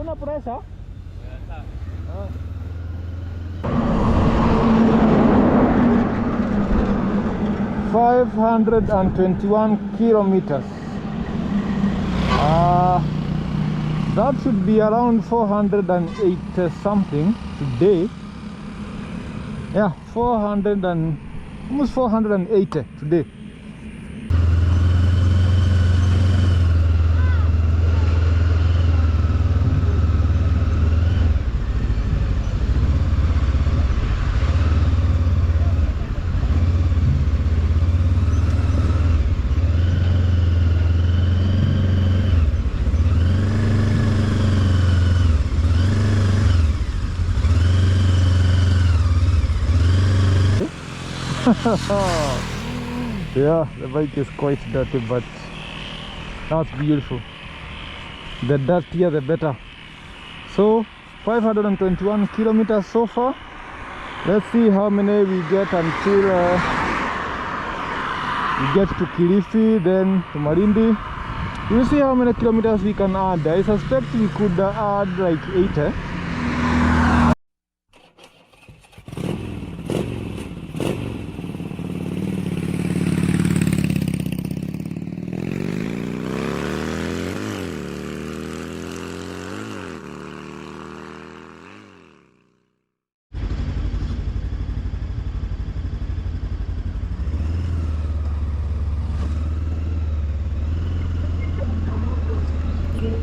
Hauna pressure? 521 kilometers. That should be around 408 something today. Yeah, 400 and almost 480 today. Yeah, the bike is quite dirty, but that's beautiful. The dirtier the better. So 521 kilometers so far. Let's see how many we get until we get to Kilifi, then to Malindi. We'll see how many kilometers we can add. I suspect we could add like 80.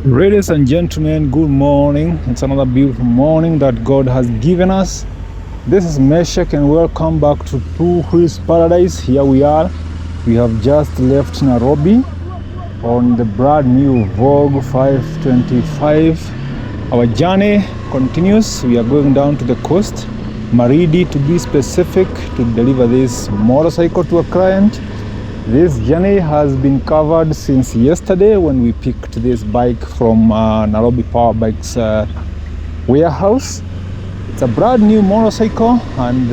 Ladies and gentlemen, good morning. It's another beautiful morning that God has given us. This is Meshach and welcome back to Two Wheels Paradise. Here we are. We have just left Nairobi on the brand new Voge 525. Our journey continues. We are going down to the coast, Malindi to be specific, to deliver this motorcycle to a client. This journey has been covered since yesterday when we picked this bike from Nairobi Power Bikes warehouse. It's a brand new motorcycle and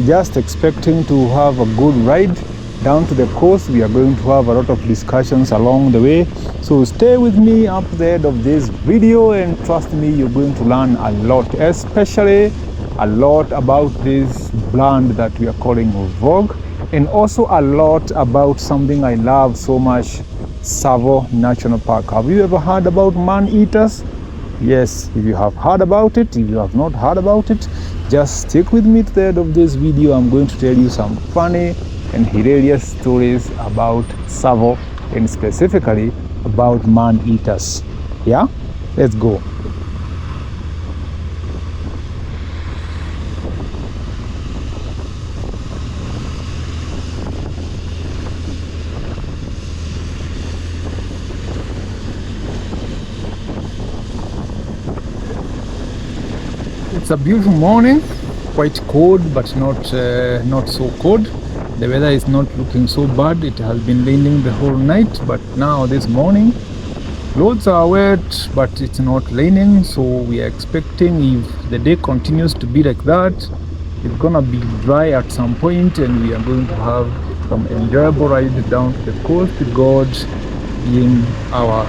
just expecting to have a good ride down to the coast. We are going to have a lot of discussions along the way. So stay with me up to the end of this video and trust me, you're going to learn a lot, especially a lot about this brand that we are calling Voge. And also a lot about something I love so much, Tsavo National Park. Have you ever heard about man-eaters? Yes, if you have heard about it, if you have not heard about it, just stick with me to the end of this video. I'm going to tell you some funny and hilarious stories about Tsavo and specifically about man-eaters. Yeah, let's go. It's a beautiful morning, quite cold but not so cold. The weather is not looking so bad. It has been raining the whole night, but now this morning roads are wet but it's not raining, so we are expecting, if the day continues to be like that, it's gonna be dry at some point and we are going to have some enjoyable ride down to the coast, God being our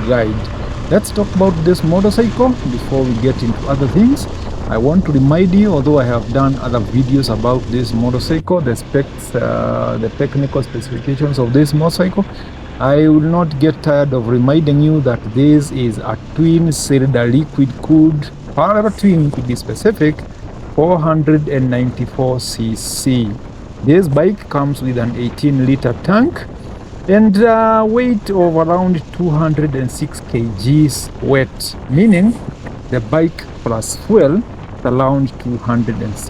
guide. Let's talk about this motorcycle before we get into other things. I want to remind you, although I have done other videos about this motorcycle, the specs, the technical specifications of this motorcycle, I will not get tired of reminding you that this is a twin-cylinder liquid-cooled, parallel twin to be specific, 494 cc. This bike comes with an 18-liter tank and weight of around 206 kgs weight, meaning the bike plus fuel around 206.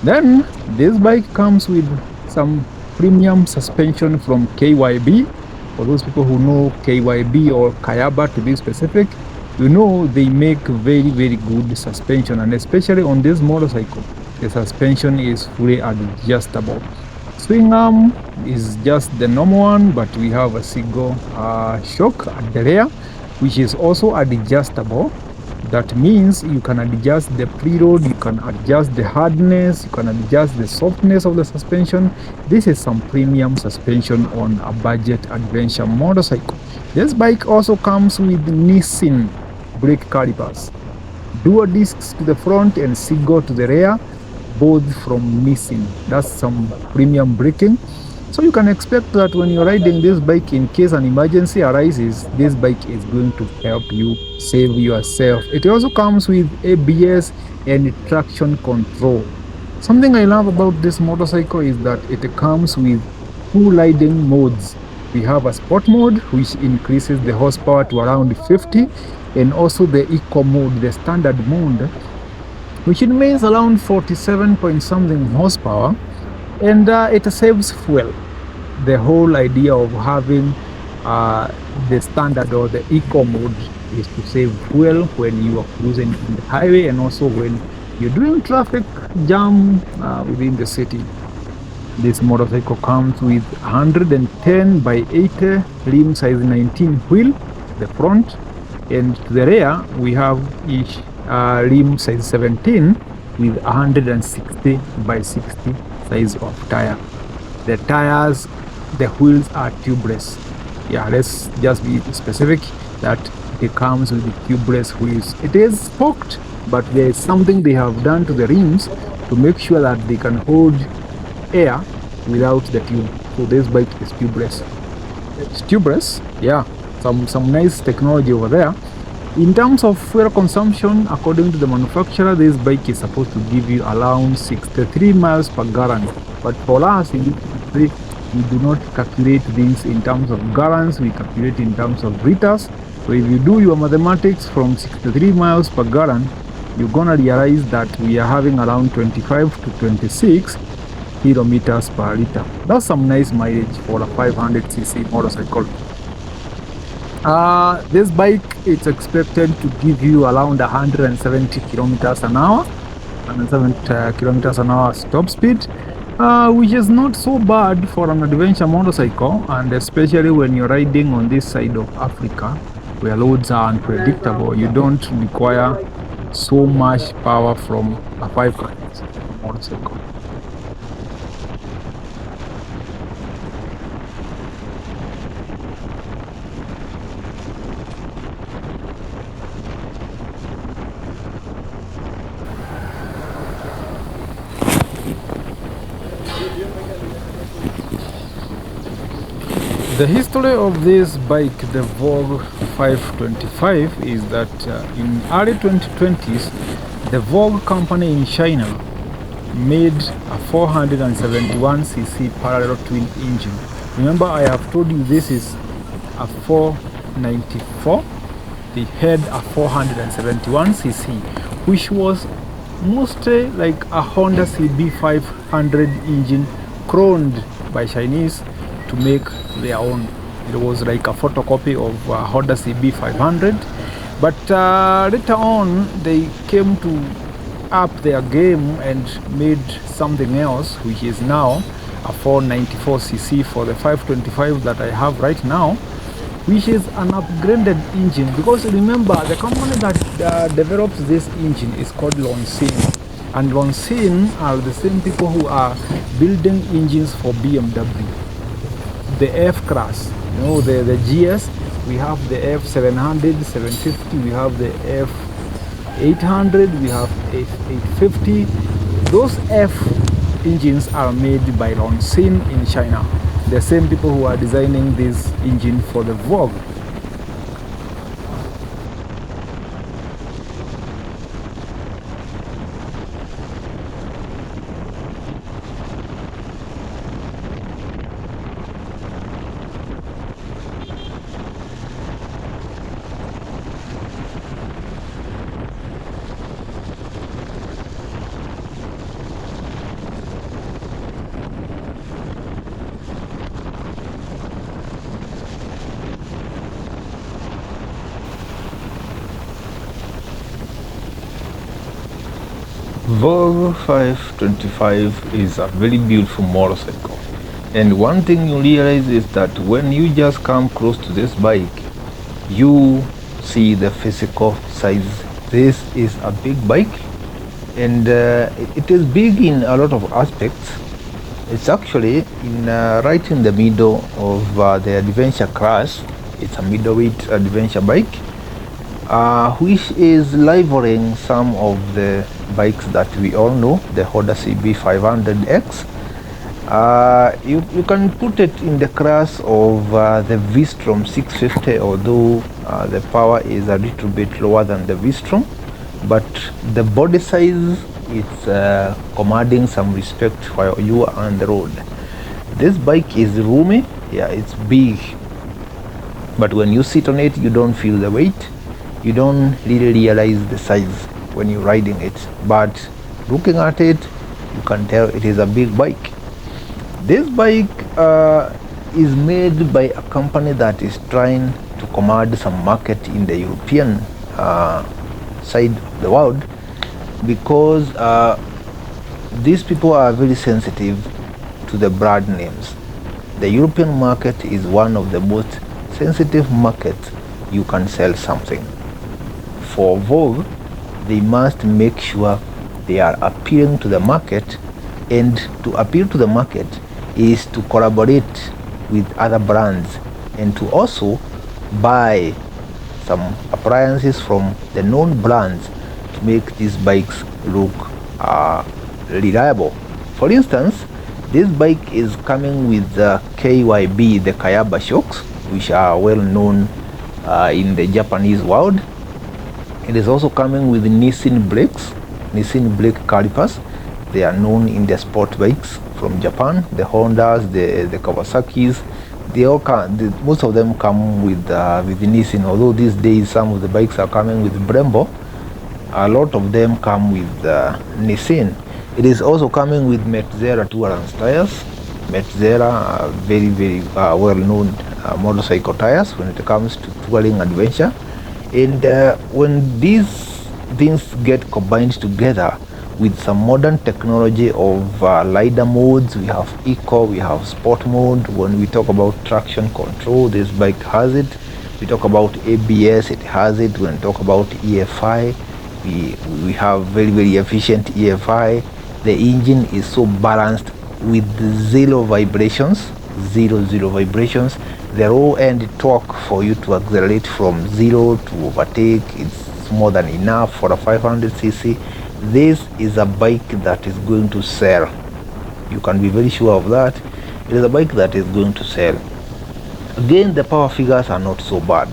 Then this bike comes with some premium suspension from KYB. For those people who know KYB or Kayaba to be specific, you know they make very good suspension, and especially on this motorcycle the suspension is fully adjustable. Swing arm is just the normal one, but we have a single shock at the rear which is also adjustable. That means you can adjust the preload, you can adjust the hardness, you can adjust the softness of the suspension. This is some premium suspension on a budget adventure motorcycle. This bike also comes with Nissin brake calipers, dual discs to the front and single to the rear, both from Nissin. That's some premium braking. So you can expect that when you're riding this bike, in case an emergency arises, this bike is going to help you save yourself. It also comes with ABS and traction control. Something I love about this motorcycle is that it comes with two riding modes. We have a sport mode, which increases the horsepower to around 50, and also the eco mode, the standard mode, which means around 47 point something horsepower, and it saves fuel. The whole idea of having the standard or the eco mode is to save fuel when you are cruising on the highway, and also when you're doing traffic jam within the city. This motorcycle comes with 110 by 80 rim size 19 wheel, the front, and to the rear we have each rim size 17 with 160 by 60 size of tire. The tires, the wheels are tubeless. Yeah, let's just be specific that it comes with the tubeless wheels. It is spoked, but there is something they have done to the rims to make sure that they can hold air without the tube. So this bike is tubeless. It's tubeless, yeah. Some nice technology over there. In terms of fuel consumption, according to the manufacturer, this bike is supposed to give you around 63 miles per gallon. But for us in this country, we do not calculate things in terms of gallons, we calculate in terms of liters. So if you do your mathematics from 63 miles per gallon, you're gonna realize that we are having around 25 to 26 kilometers per liter. That's some nice mileage for a 500cc motorcycle. This bike is expected to give you around 170 kilometers an hour, 170 kilometers an hour top speed, which is not so bad for an adventure motorcycle, and especially when you're riding on this side of Africa where roads are unpredictable. You don't require so much power from a 500cc motorcycle. The history of this bike, the Voge 525, is that in early 2020s, the Vogue company in China made a 471cc parallel twin engine. Remember, I have told you this is a 494. They had a 471cc, which was mostly like a Honda CB500 engine cloned by Chinese to make their own. It was like a photocopy of Honda CB500, but later on they came to up their game and made something else, which is now a 494cc for the 525 that I have right now, which is an upgraded engine. Because remember, the company that develops this engine is called Lonsin, and Lonsin are the same people who are building engines for BMW. The F class, you know, the GS, we have the F700, 750, we have the F800, we have F850. Those F engines are made by Lonsin in China, the same people who are designing this engine for the Vogue. Vogue 525 is a very beautiful motorcycle, and one thing you realize is that when you just come close to this bike, you see the physical size. This is a big bike, and it is big in a lot of aspects. It's actually right in the middle of the adventure class. It's a middleweight adventure bike. which is rivaling some of the bikes that we all know, the Honda CB500X. You can put it in the class of the V-Strom 650, although the power is a little bit lower than the V-Strom, but the body size is commanding some respect for you on the road. This bike is roomy, yeah, it's big, but when you sit on it, you don't feel the weight. You don't really realize the size when you're riding it, but looking at it, you can tell it is a big bike. This bike is made by a company that is trying to command some market in the European side of the world, because these people are very sensitive to the brand names. The European market is one of the most sensitive markets you can sell something. For Vogue, they must make sure they are appealing to the market, and to appeal to the market is to collaborate with other brands and to also buy some appliances from the known brands to make these bikes look reliable. For instance, this bike is coming with the KYB, the Kayaba shocks, which are well known in the Japanese world. It is also coming with Nissin brakes, Nissin brake calipers. They are known in the sport bikes from Japan. The Hondas, the Kawasaki's, they all most of them come with Nissin. Although these days some of the bikes are coming with Brembo, a lot of them come with Nissin. It is also coming with Metzeler Tourance tires. Metzeler are very well known motorcycle tires when it comes to touring adventure. And when these things get combined together with some modern technology of LiDAR modes, we have eco, we have sport mode. When we talk about traction control, this bike has it. We talk about ABS, it has it. When we talk about EFI, we have very efficient EFI. The engine is so balanced with zero vibrations, zero vibrations. The low end torque for you to accelerate from 0 to overtake, it's more than enough for a 500cc. This is a bike that is going to sell. You can be very sure of that. It is a bike that is going to sell. Again, the power figures are not so bad.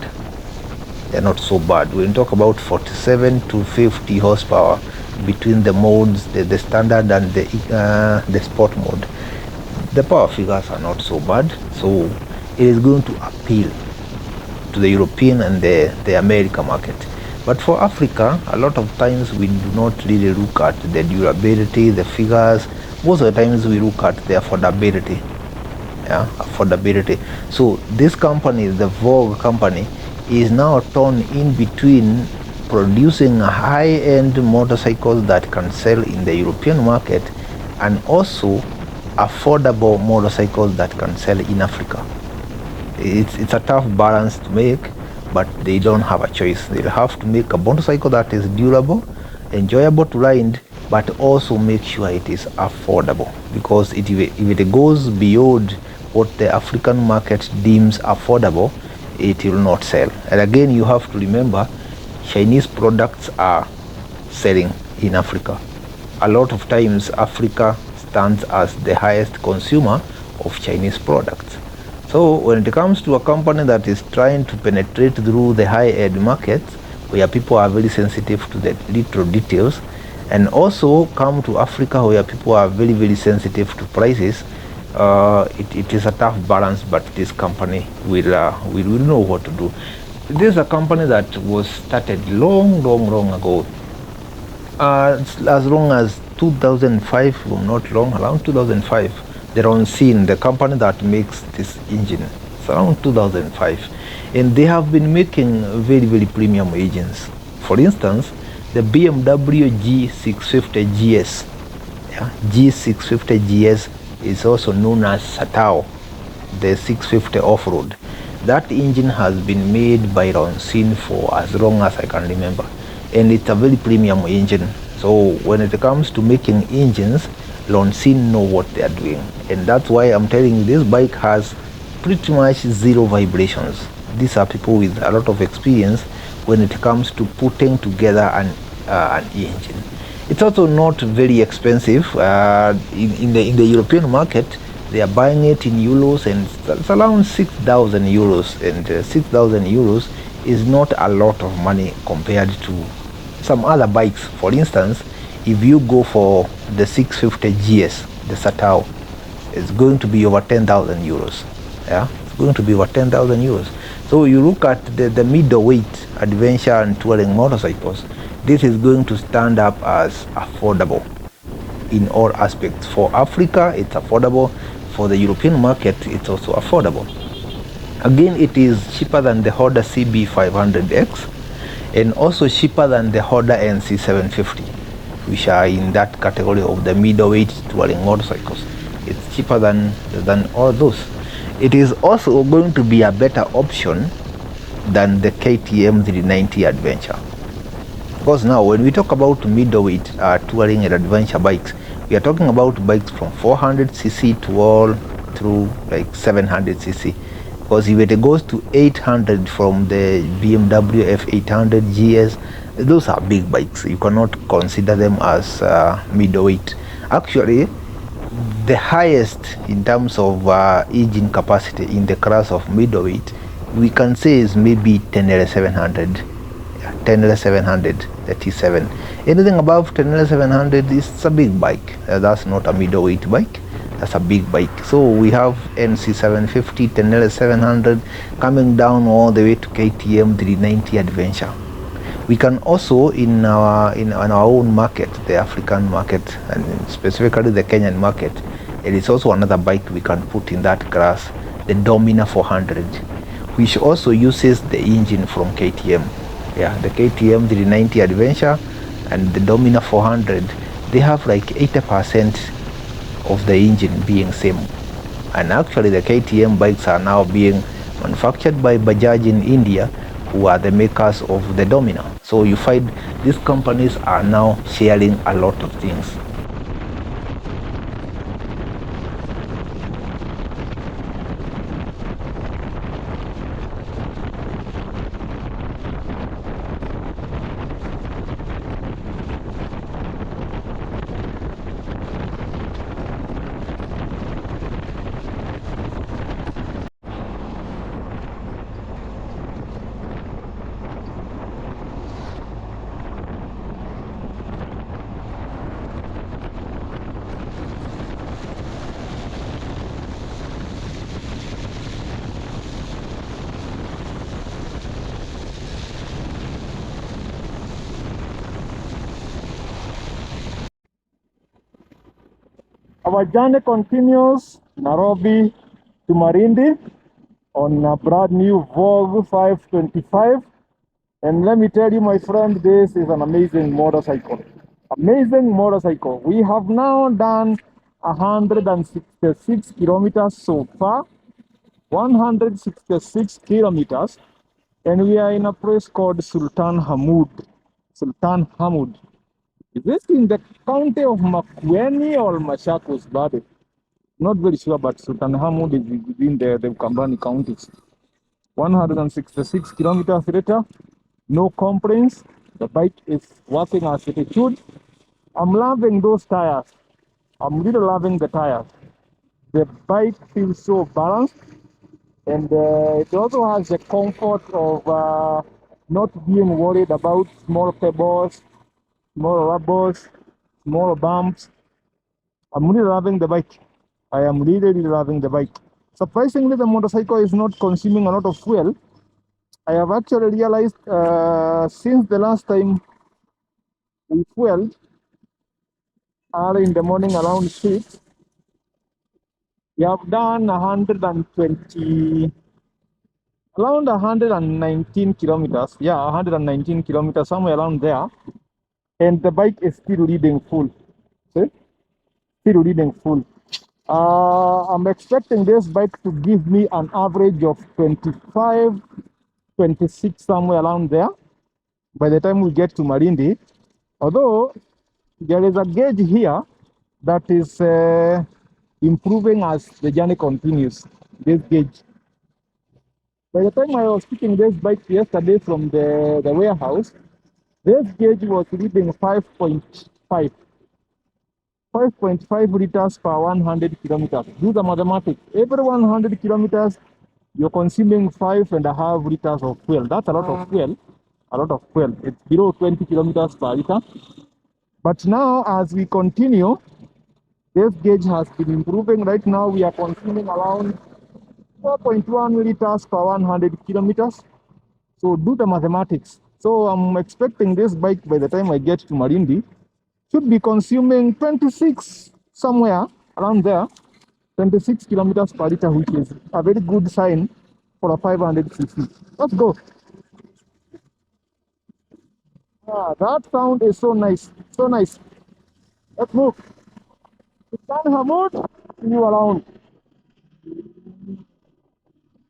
They're not so bad. When we talk about 47 to 50 horsepower between the modes, the standard and the sport mode, the power figures are not so bad. So it is going to appeal to the European and the American market. But for Africa, a lot of times we do not really look at the durability, the figures. Most of the times we look at the affordability. Yeah, affordability. So this company, the Vogue company, is now torn in between producing high-end motorcycles that can sell in the European market and also affordable motorcycles that can sell in Africa. It's a tough balance to make, but they don't have a choice. They'll have to make a motorcycle that is durable, enjoyable to ride, but also make sure it is affordable, because if it goes beyond what the African market deems affordable, it will not sell. And again, you have to remember, Chinese products are selling in Africa. A lot of times Africa stands as the highest consumer of Chinese products. So when it comes to a company that is trying to penetrate through the high-end markets, where people are very sensitive to the little details, and also come to Africa where people are very sensitive to prices, it is a tough balance, but this company will know what to do. This is a company that was started long ago, as long as 2005, well, not long, around 2005. They're on scene, the company that makes this engine. It's around 2005, and they have been making very premium engines. For instance, the BMW G650 GS, yeah, G650 GS is also known as Tsavo, the 650 off-road. That engine has been made by Roncin for as long as I can remember, and it's a very premium engine. So when it comes to making engines, Roncin know what they are doing, and that's why I'm telling you, this bike has pretty much zero vibrations. these are people with a lot of experience when it comes to putting together an engine. It's also not very expensive. In the European market, they are buying it in euros, and it's around 6,000 euros. And 6,000 euros is not a lot of money compared to some other bikes. For instance, if you go for the 650 GS, the Tsavo, it's going to be over 10,000 euros. Yeah, it's going to be over 10,000 euros. So you look at the middleweight adventure and touring motorcycles, this is going to stand up as affordable in all aspects. For Africa, it's affordable. For the European market, it's also affordable. Again, it is cheaper than the Honda CB500X and also cheaper than the Honda NC750, which are in that category of the middleweight touring motorcycles. It's cheaper than all those. It is also going to be a better option than the KTM 390 Adventure. Because now when we talk about middleweight touring and adventure bikes, we are talking about bikes from 400cc to all through like 700cc. Because if it goes to 800 from the BMW F800 GS, those are big bikes. You cannot consider them as middleweight. Actually, the highest in terms of engine capacity in the class of middleweight, we can say is maybe 10L700. 10L700, the T7. Anything above 10L700 is a big bike. That's not a middleweight bike. That's a big bike. So we have NC750, 10L700 coming down all the way to KTM 390 Adventure. We can also in our own market, the African market, and specifically the Kenyan market, it is also another bike we can put in that class, the Domina 400, which also uses the engine from KTM. Yeah, the KTM 390 Adventure and the Domina 400, they have like 80% of the engine being same. And actually the KTM bikes are now being manufactured by Bajaj in India, who are the makers of the Domina. So you find these companies are now sharing a lot of things. Our journey continues Nairobi to Malindi on a brand new Voge 525. And let me tell you, my friend, this is an amazing motorcycle. Amazing motorcycle. We have now done 166 kilometers so far. 166 kilometers. And we are in a place called Sultan Hamoud. Sultan Hamoud. Is this in the county of Makueni or Machakos, Bade? Not very sure, but Sultan Hamoud is within the Kambani counties. 166 kilometers later, no complaints. The bike is working as it should. I'm loving those tires. I'm really loving the tires. The bike feels so balanced, and it also has the comfort of not being worried about small pebbles, small rubbers, small bumps. I'm really loving the bike. I am really loving the bike. Surprisingly, the motorcycle is not consuming a lot of fuel. I have actually realized since the last time we fueled early in the morning around 6, we have done 120, around 119 kilometers. Yeah, 119 kilometers, somewhere around there. And the bike is still reading full. See? Still reading full. I'm expecting this bike to give me an average of 25, 26, somewhere around there by the time we get to Malindi. Although there is a gauge here that is improving as the journey continues. This gauge By the time I was picking this bike yesterday from the warehouse, this gauge was reading 5.5. 5.5 liters per 100 kilometers. Do the mathematics. Every 100 kilometers, you're consuming 5.5 liters of fuel. That's a lot of fuel. A lot of fuel. It's below 20 kilometers per liter. But now, as we continue, this gauge has been improving. Right now, we are consuming around 4.1 liters per 100 kilometers. So do the mathematics. So I'm expecting this bike by the time I get to Malindi should be consuming 26 somewhere around there, 26 kilometers per liter, which is a very good sign for a 500cc. Let's go. Ah, that sound is so nice, so nice. Let's move. Sultan Hamoud, see you around.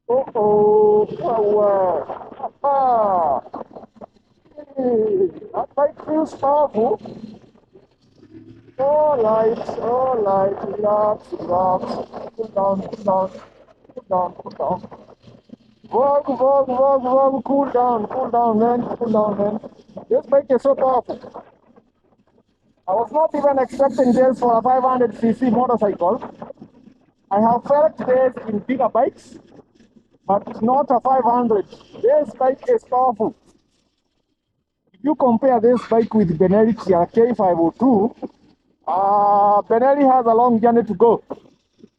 Wow. Ah. Hey, that bike feels powerful. All right, relax, relax. Cool down, cool down, cool down, cool down. Vogue, cool down, man, cool down, man. This bike is so powerful. I was not even expecting this for a 500cc motorcycle. I have felt this in bigger bikes, but not a 500. This bike is powerful. If you compare this bike with Benelli K502, Benelli has a long journey to go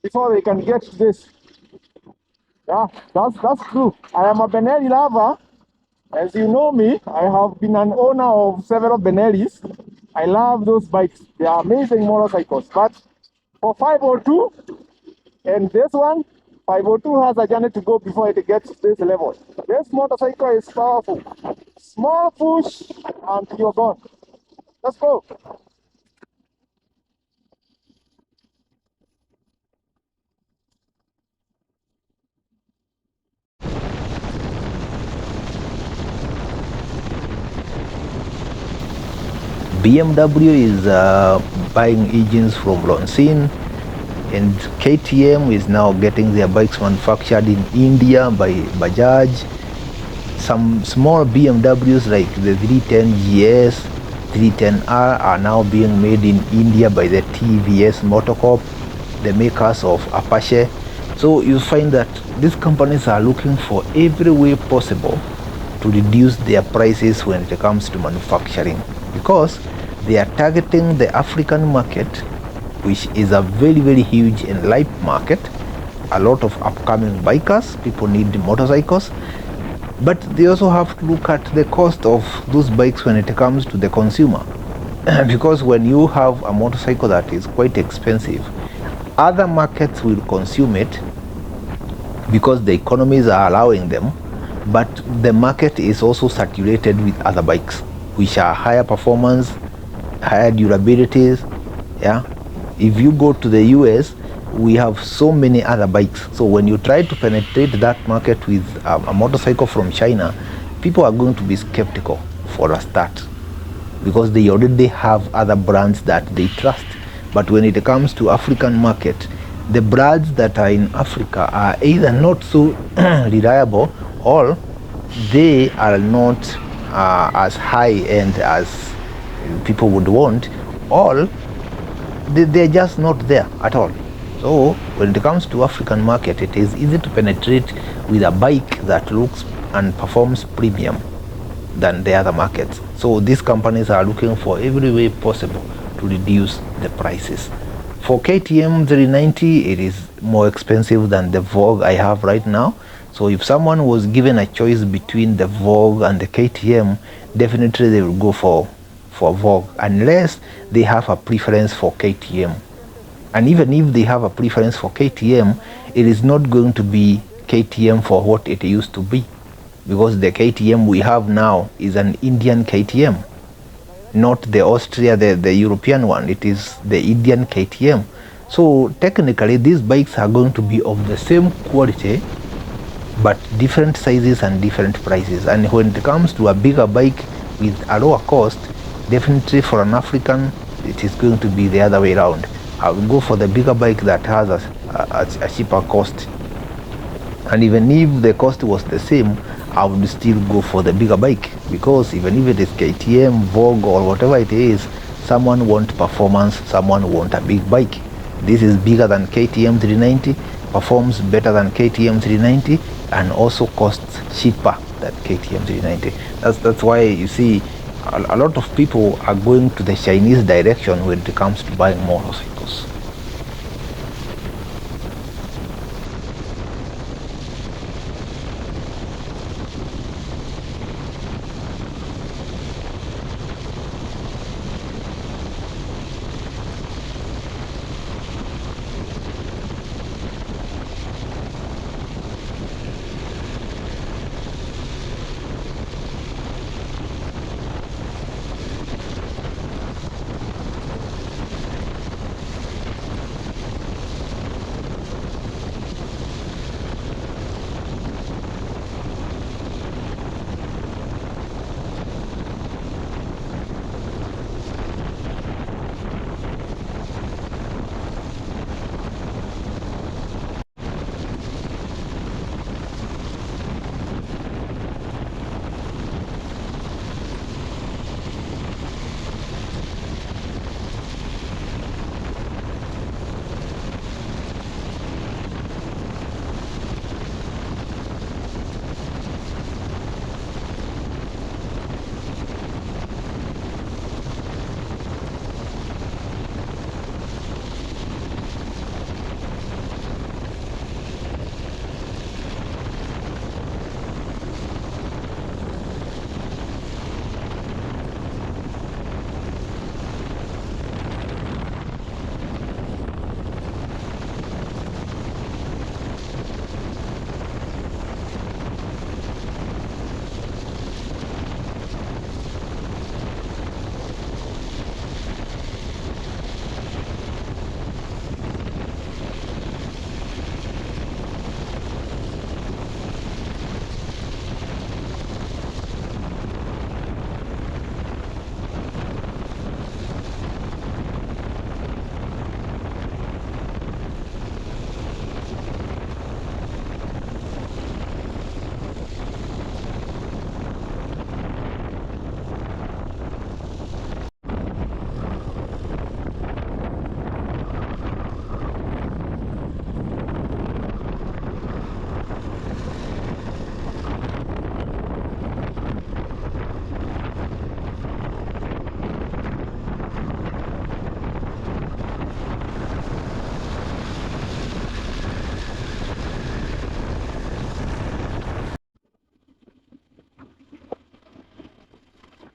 before they can get to this. Yeah, that's true. I am a Benelli lover. As you know me, I have been an owner of several Benellis. I love those bikes. They are amazing motorcycles. But for 502 and this one, 502 has a journey to go before it gets to this level. This motorcycle is powerful. Small push and you're gone. Let's go. BMW is buying engines from Lonsin, and KTM is now getting their bikes manufactured in India by Bajaj. Some small BMWs like the 310 GS, 310R are now being made in India by the TVS Motor Corp, the makers of Apache. So you find that these companies are looking for every way possible to reduce their prices when it comes to manufacturing, because they are targeting the African market, which is a very, very huge and ripe market. A lot of upcoming bikers, people need motorcycles, but they also have to look at the cost of those bikes when it comes to the consumer. Because when you have a motorcycle that is quite expensive, other markets will consume it because the economies are allowing them, but the market is also saturated with other bikes which are higher performance, higher durabilities. Yeah, if you go to the US, we have so many other bikes. So when you try to penetrate that market with a motorcycle from China, people are going to be skeptical for a start, because they already have other brands that they trust. But when it comes to African market, the brands that are in Africa are either not so reliable, or they are not as high end as people would want, or they're just not there at all. So when it comes to African market, it is easy to penetrate with a bike that looks and performs premium than the other markets. So these companies are looking for every way possible to reduce the prices. For KTM 390, it is more expensive than the Vogue I have right now. So if someone was given a choice between the Vogue and the KTM, definitely they will go for Vogue, unless they have a preference for KTM. And even if they have a preference for KTM, it is not going to be KTM for what it used to be, because the KTM we have now is an Indian KTM, not the Austria, the European one. It is the Indian KTM. So technically these bikes are going to be of the same quality, but different sizes and different prices. And when it comes to a bigger bike with a lower cost, definitely for an African, it is going to be the other way around. I will go for the bigger bike that has a cheaper cost. And even if the cost was the same, I would still go for the bigger bike, because even if it is KTM, Vogue, or whatever it is, someone wants performance, someone wants a big bike. This is bigger than KTM 390, performs better than KTM 390, and also costs cheaper than KTM 390. That's why you see a lot of people are going to the Chinese direction when it comes to buying motorcycles.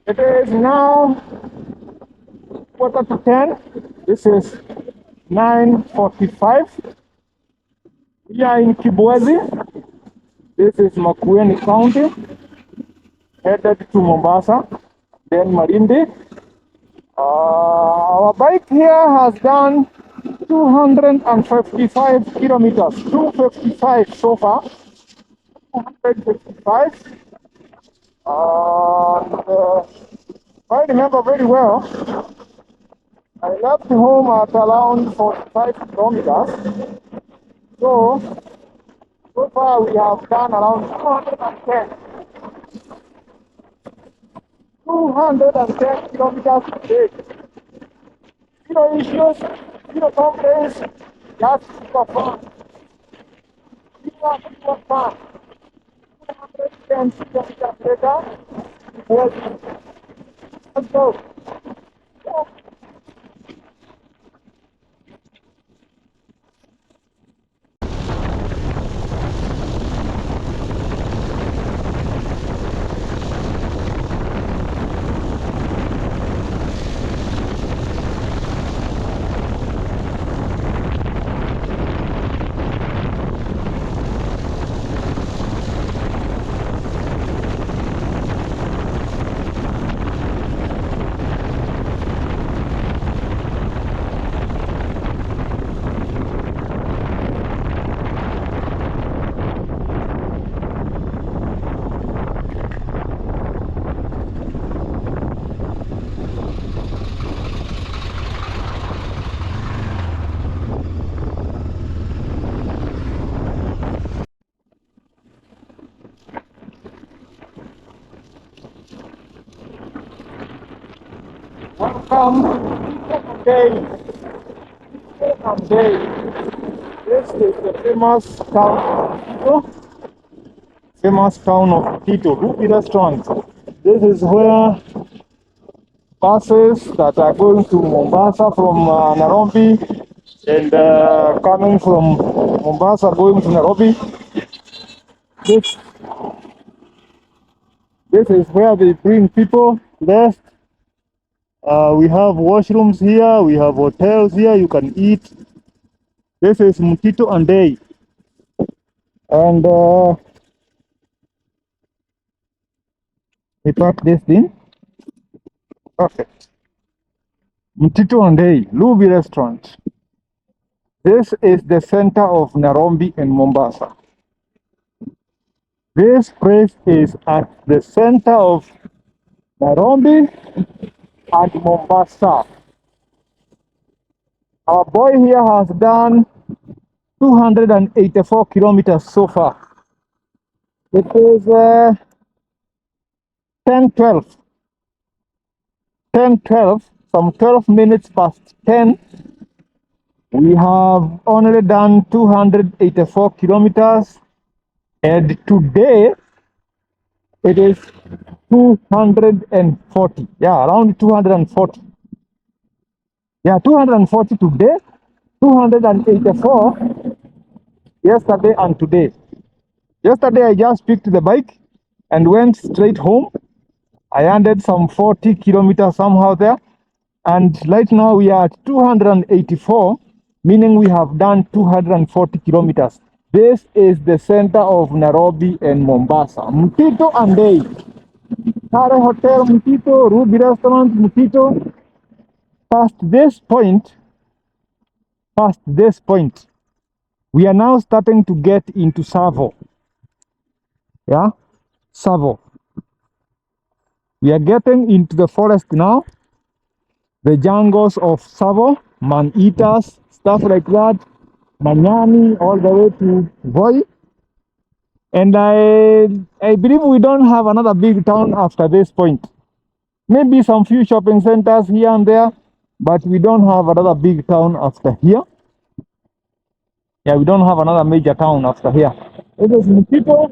It is now 10:15. This is 9:45. We are in Kibwezi. This is Makueni County, headed to Mombasa, then Malindi. Our bike here has done 255 kilometers, 255 so far, 255. If I remember very well, I left home at around 45 kilometers. So far we have done around 210 kilometers a day. Zero issues, zero complaints, just super fun. Super fun. 210 kilometers later, let's go. Welcome day. This is the famous town of Tito, Ruby restaurant. This is where buses that are going to Mombasa from Nairobi and coming from Mombasa going to Nairobi. This this is where they bring people left. We have washrooms here, we have hotels here, you can eat. This is Mtito and Day. And we park this thing. Perfect. Mtito and Day, Ruby restaurant. This is the center of Nairobi and Mombasa. This place is at the center of Nairobi and Mombasa. Our boy here has done 284 kilometers so far. It is 10:12. 10:12, some 12 minutes past 10. We have only done 284 kilometers. And today it is 240. Yeah, around 240. Yeah, 240 today, 284 yesterday and today. Yesterday I just picked the bike and went straight home. I ended some 40 kilometers somehow there. And right now we are at 284, meaning we have done 240 kilometers. This is the center of Nairobi and Mombasa. Mtito and Day. Tare Hotel Mtito, Ruby Restaurant Mtito. Past this point, we are now starting to get into Tsavo. Yeah, Tsavo. We are getting into the forest now. The jungles of Tsavo, man-eaters, stuff like that. Manyani, all the way to Voge. And I believe we don't have another big town after this point. Maybe some few shopping centers here and there, but we don't have another big town after here. Yeah, we don't have another major town after here. It is people.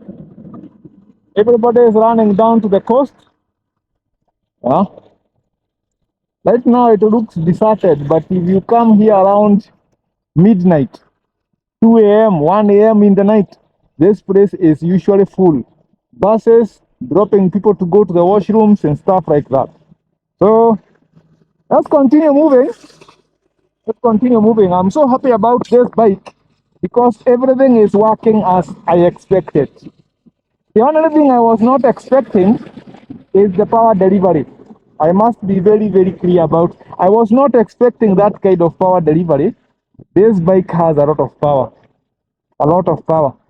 Everybody is running down to the coast. Yeah. Right now it looks deserted, but if you come here around midnight, 2 a.m., 1 a.m. in the night, this place is usually full. Buses dropping people to go to the washrooms and stuff like that. So let's continue moving. I'm so happy about this bike because everything is working as I expected. The only thing I was not expecting is the power delivery. I must be very, very clear about. I was not expecting that kind of power delivery. This bike has a lot of power.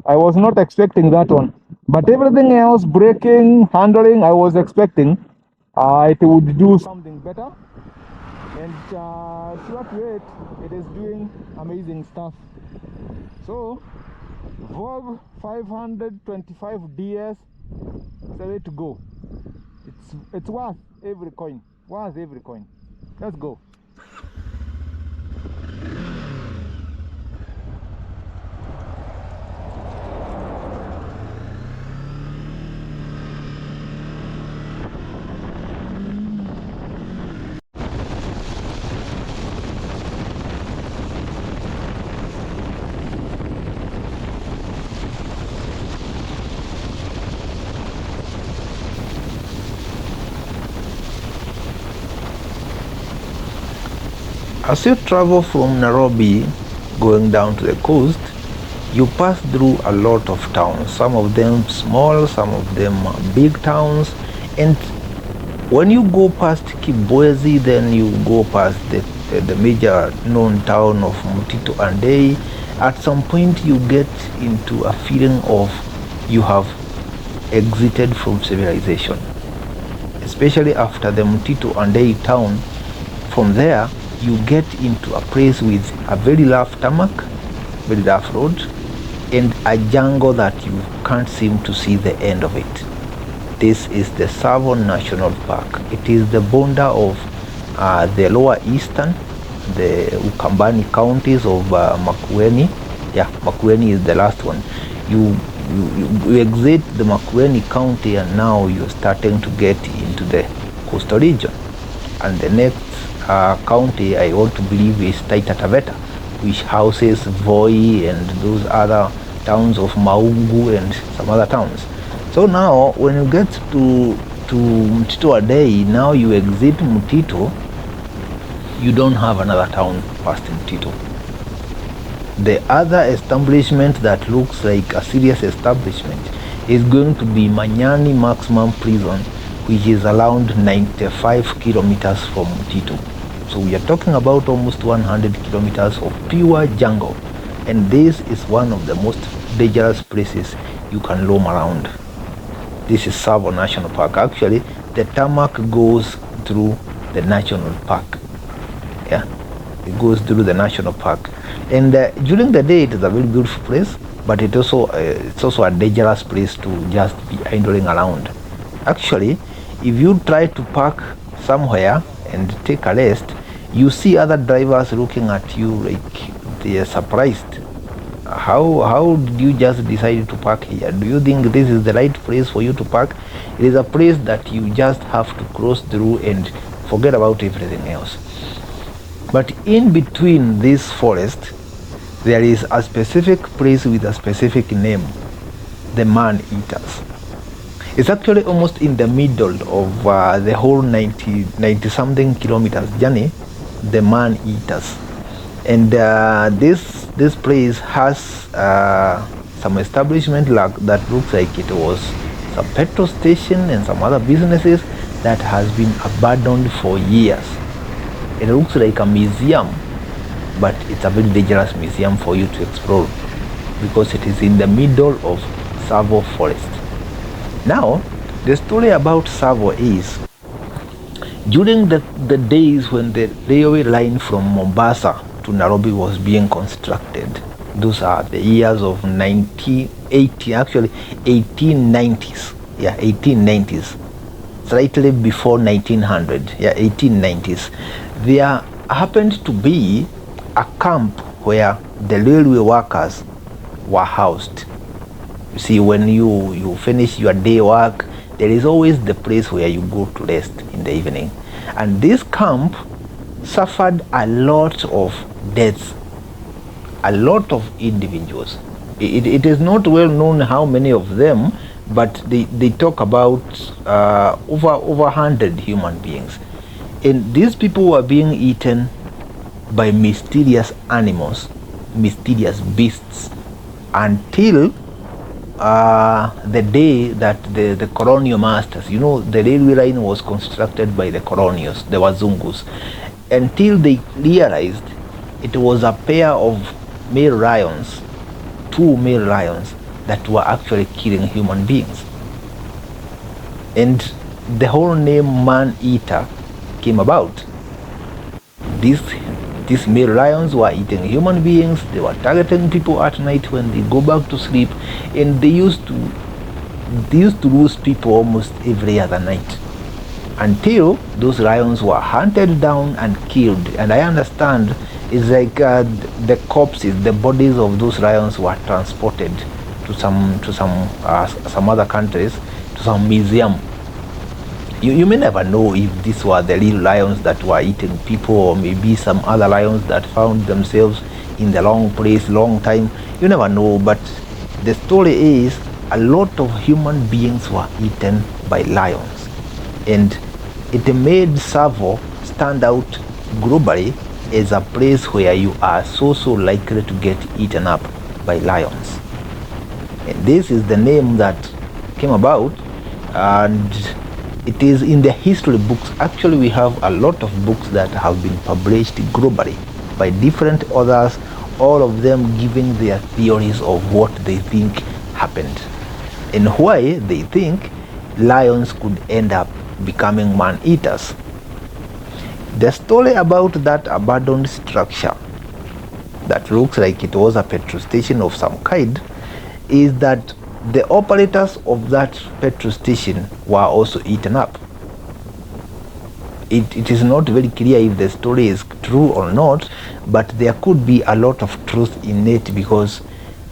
I was not expecting that one. But everything else, braking, handling, I was expecting it would do something better. And short weight, it is doing amazing stuff. So, Vogue 525 DS is the way to go. It's worth every coin. Let's go. As you travel from Nairobi going down to the coast, you pass through a lot of towns, some of them small, some of them big towns, and when you go past Kibwezi, then you go past the major known town of Mtito and Day. At some point you get into a feeling of you have exited from civilization, especially after the Mtito and Day town. From there you get into a place with a very rough tarmac, very rough road, and a jungle that you can't seem to see the end of it. This is the Tsavo National Park. It is the border of the lower eastern, the Ukambani counties of Makueni. Yeah, Makueni is the last one. You exit the Makueni county, and now you're starting to get into the coastal region. And the next county I want to believe is Taita Taveta, which houses Voi and those other towns of Maungu and some other towns. So now when you get to Mtito Adei, now you exit Mtito, you don't have another town past Mtito. The other establishment that looks like a serious establishment is going to be Manyani Maximum Prison, which is around 95 kilometers from Mtito. So we are talking about almost 100 kilometers of pure jungle, and this is one of the most dangerous places you can roam around. This is Tsavo National Park. Actually, the tarmac goes through the national park. Yeah, it goes through the national park, and during the day it is a very beautiful place, but it's also a dangerous place to just be idling around. Actually, if you try to park somewhere and take a rest, you see other drivers looking at you like they are surprised. How did you just decide to park here? Do you think this is the right place for you to park? It is a place that you just have to cross through and forget about everything else. But in between this forest, there is a specific place with a specific name, the Man-Eaters. It's actually almost in the middle of the whole 90-something kilometers journey, the Man-Eaters. And this place has some establishment that looks like it was some petrol station and some other businesses that has been abandoned for years. It looks like a museum, but it's a very dangerous museum for you to explore because it is in the middle of Tsavo forest. Now, the story about Tsavo is during the days when the railway line from Mombasa to Nairobi was being constructed. Those are the years of 1980, actually 1890s. Yeah, 1890s. Slightly before 1900. Yeah, 1890s. There happened to be a camp where the railway workers were housed. You see, when you finish your day work, there is always the place where you go to rest in the evening. And this camp suffered a lot of deaths, a lot of individuals. It is not well known how many of them, but they talk about over 100 human beings. And these people were being eaten by mysterious animals, mysterious beasts, until the day that the colonial masters, you know, the railway line was constructed by the colonials, the Wazungus, until they realized it was a pair of male lions, two male lions, that were actually killing human beings. And the whole name Man-Eater came about. These male lions were eating human beings. They were targeting people at night when they go back to sleep, and they used to lose people almost every other night, until those lions were hunted down and killed. And I understand it's like the corpses, the bodies of those lions were transported to some other countries, to some museum. You may never know if these were the real lions that were eating people, or maybe some other lions that found themselves in the wrong place, long time. You never know, but the story is a lot of human beings were eaten by lions, and it made Tsavo stand out globally as a place where you are so likely to get eaten up by lions. And this is the name that came about, and it is in the history books. Actually, we have a lot of books that have been published globally by different authors, all of them giving their theories of what they think happened and why they think lions could end up becoming man-eaters. The story about that abandoned structure that looks like it was a petrol station of some kind is that the operators of that petrol station were also eaten up. it is not very clear if the story is true or not, but there could be a lot of truth in it, because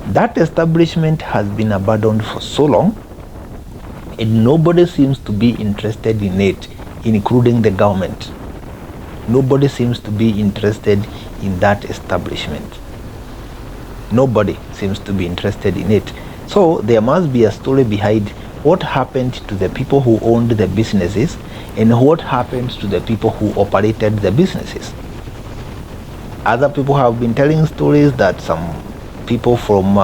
that establishment has been abandoned for so long and nobody seems to be interested in it, including the government. Nobody seems to be interested in that establishment. Nobody seems to be interested in it. So there must be a story behind what happened to the people who owned the businesses and what happened to the people who operated the businesses. Other people have been telling stories that some people from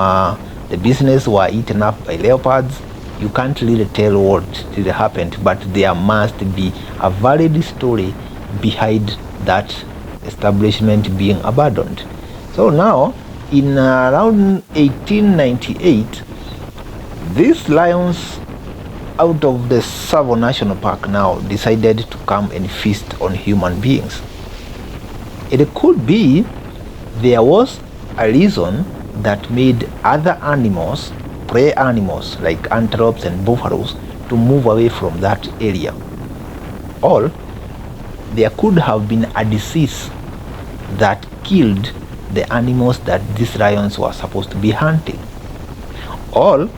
the business were eaten up by leopards. You can't really tell what really happened, but there must be a valid story behind that establishment being abandoned. So now, in around 1898, these lions out of the Tsavo National Park now decided to come and feast on human beings. It could be there was a reason that made other animals, prey animals like antelopes and buffaloes, to move away from that area. Or there could have been a disease that killed the animals that these lions were supposed to be hunting. Or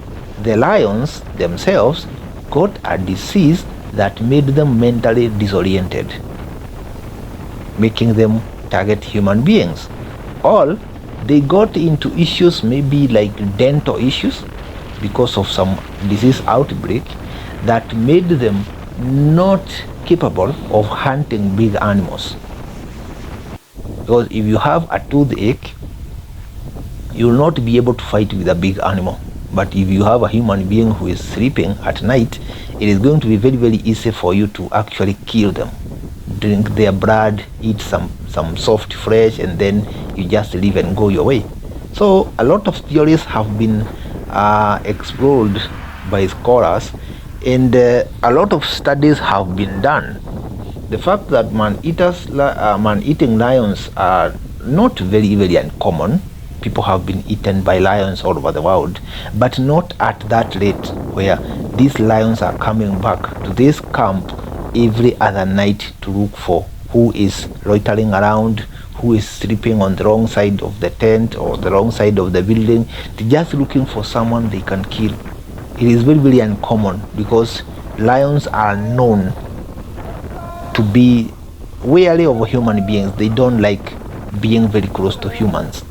the lions themselves got a disease that made them mentally disoriented, making them target human beings. Or they got into issues, maybe like dental issues, because of some disease outbreak that made them not capable of hunting big animals. Because if you have a toothache, you will not be able to fight with a big animal. But if you have a human being who is sleeping at night, it is going to be very, very easy for you to actually kill them, drink their blood, eat some soft flesh, and then you just leave and go your way. So a lot of theories have been explored by scholars, and a lot of studies have been done. The fact that man-eating lions are not very, very uncommon. People have been eaten by lions all over the world, but not at that rate where these lions are coming back to this camp every other night to look for who is loitering around, who is sleeping on the wrong side of the tent or the wrong side of the building. They're just looking for someone they can kill. It is very, very uncommon, because lions are known to be wary of human beings. They don't like being very close to humans,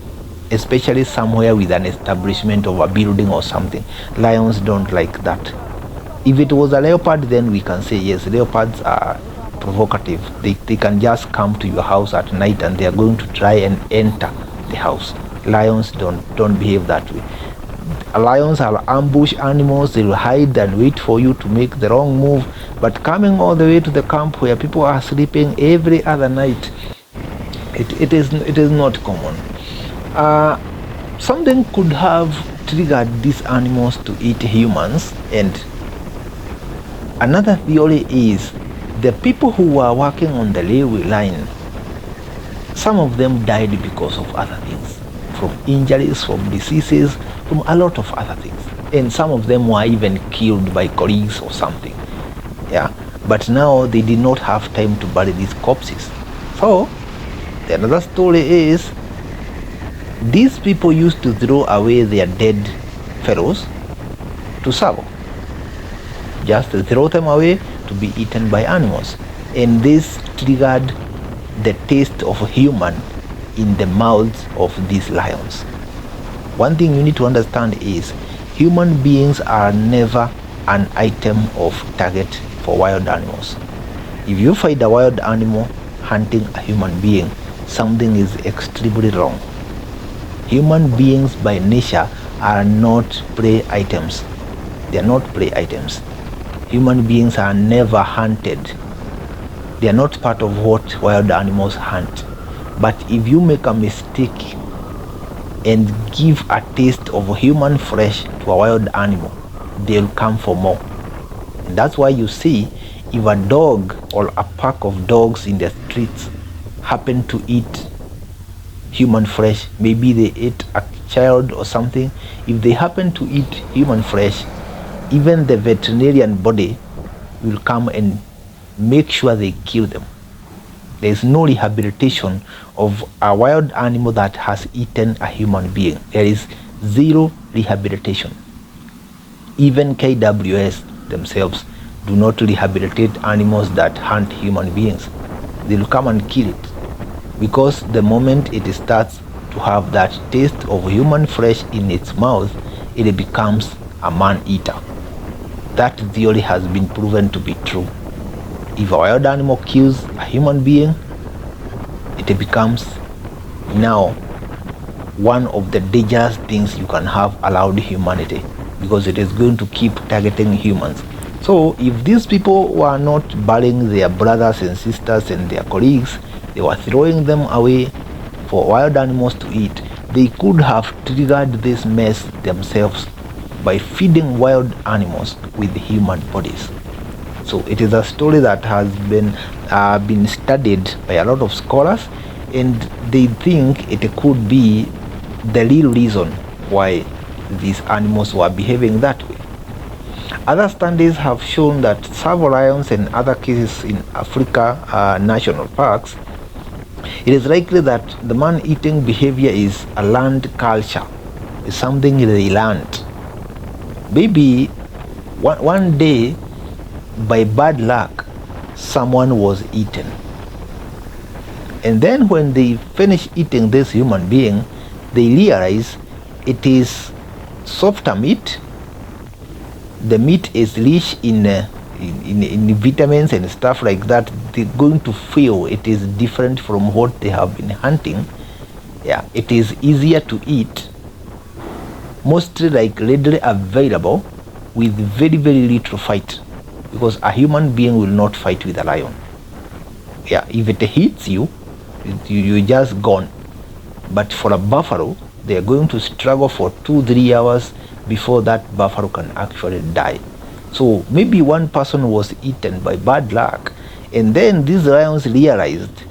especially somewhere with an establishment of a building or something. Lions don't like that. If it was a leopard, then we can say yes, leopards are provocative. They can just come to your house at night and they are going to try and enter the house. Lions don't behave that way. Lions are ambush animals. They will hide and wait for you to make the wrong move. But coming all the way to the camp where people are sleeping every other night, it is not common. Something could have triggered these animals to eat humans, and another theory is the people who were working on the railway line, some of them died because of other things, from injuries, from diseases, from a lot of other things, and some of them were even killed by colleagues or something. Yeah, but now they did not have time to bury these corpses. So the another story is these people used to throw away their dead fellows to Tsavo. Just throw them away to be eaten by animals. And this triggered the taste of human in the mouths of these lions. One thing you need to understand is human beings are never an item of target for wild animals. If you find a wild animal hunting a human being, something is extremely wrong. Human beings by nature are not prey items. They are not prey items. Human beings are never hunted. They are not part of what wild animals hunt. But if you make a mistake and give a taste of human flesh to a wild animal, they'll come for more. And that's why you see, if a dog or a pack of dogs in the streets happen to eat human flesh, maybe they ate a child or something, if they happen to eat human flesh, even the veterinarian body will come and make sure they kill them. There is no rehabilitation of a wild animal that has eaten a human being. There is zero rehabilitation. Even KWS themselves do not rehabilitate animals that hunt human beings. They will come and kill it, because the moment it starts to have that taste of human flesh in its mouth, it becomes a man-eater. That theory has been proven to be true. If a wild animal kills a human being, it becomes now one of the dangerous things you can have around humanity, because it is going to keep targeting humans. So if these people were not burying their brothers and sisters and their colleagues, they were throwing them away for wild animals to eat, they could have triggered this mess themselves by feeding wild animals with human bodies. So it is a story that has been studied by a lot of scholars, and they think it could be the real reason why these animals were behaving that way. Other studies have shown that Tsavo lions and other cases in Africa national parks, it is likely that the man-eating behavior is a learned culture. It's something they learned. Maybe one day, by bad luck, someone was eaten. And then when they finish eating this human being, they realize it is softer meat. The meat is rich in vitamins and stuff like that. They're going to feel it is different from what they have been hunting. Yeah, it is easier to eat, mostly like readily available, with very, very little fight, because a human being will not fight with a lion. Yeah, if it hits you, you're just gone. But for a buffalo, they are going to struggle for 2-3 hours before that buffalo can actually die. So maybe one person was eaten by bad luck, and then these lions realized,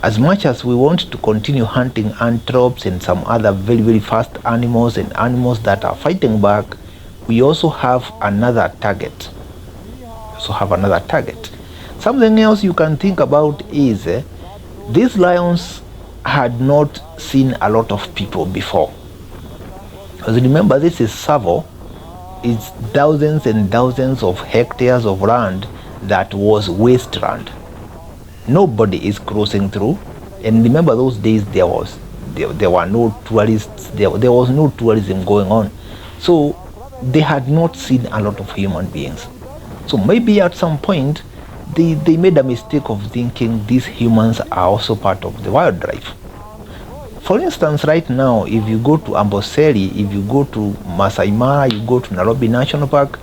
as much as we want to continue hunting antelopes and some other very, very fast animals and animals that are fighting back, we also have another target. Something else you can think about is these lions had not seen a lot of people before. Because remember, this is Tsavo. It's thousands and thousands of hectares of land that was wasteland. Nobody is crossing through. And remember, those days there were no tourists. There was no tourism going on. So they had not seen a lot of human beings. So maybe at some point they made a mistake of thinking these humans are also part of the wildlife. For instance, right now, if you go to Amboseli, if you go to Masai Mara, you go to Nairobi National Park,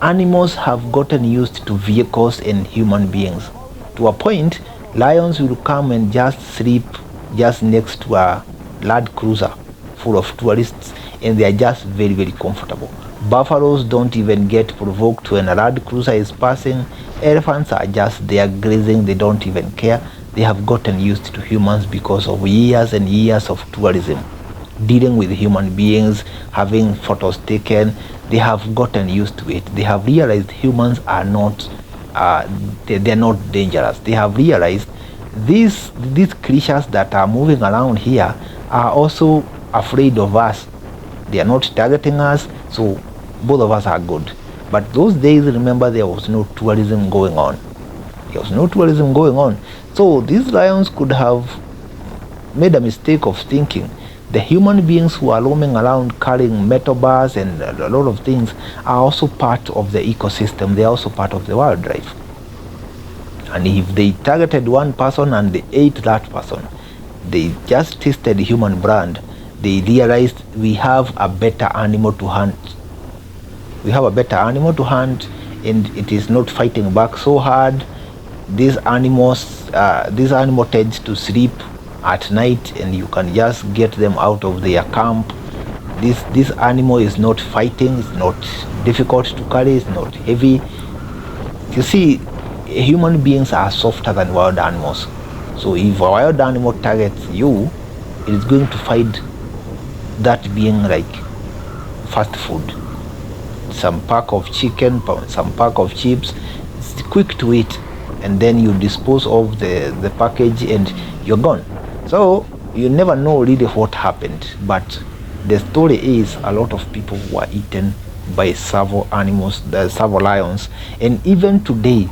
animals have gotten used to vehicles and human beings. To a point, lions will come and just sleep just next to a Land Cruiser full of tourists, and they are just very, very comfortable. Buffaloes don't even get provoked when a Land Cruiser is passing. Elephants are just there grazing, they don't even care. They have gotten used to humans because of years and years of tourism, dealing with human beings, having photos taken. They have gotten used to it. They have realized humans are not, they're not dangerous. They have realized these creatures that are moving around here are also afraid of us. They are not targeting us, so both of us are good. But those days, remember, there was no tourism going on. So these lions could have made a mistake of thinking the human beings who are roaming around carrying metal bars and a lot of things are also part of the ecosystem. They are also part of the wildlife. And if they targeted one person and they ate that person, they just tasted human blood, they realized we have a better animal to hunt. And it is not fighting back so hard. This animal tends to sleep at night, and you can just get them out of their camp. This animal is not fighting, it's not difficult to carry, it's not heavy. You see, human beings are softer than wild animals. So if a wild animal targets you, it is going to find that being like fast food. Some pack of chicken, some pack of chips, it's quick to eat. and then you dispose of the package and you're gone. So you never know really what happened, but the story is a lot of people were eaten by Tsavo animals, the Tsavo lions, and even today,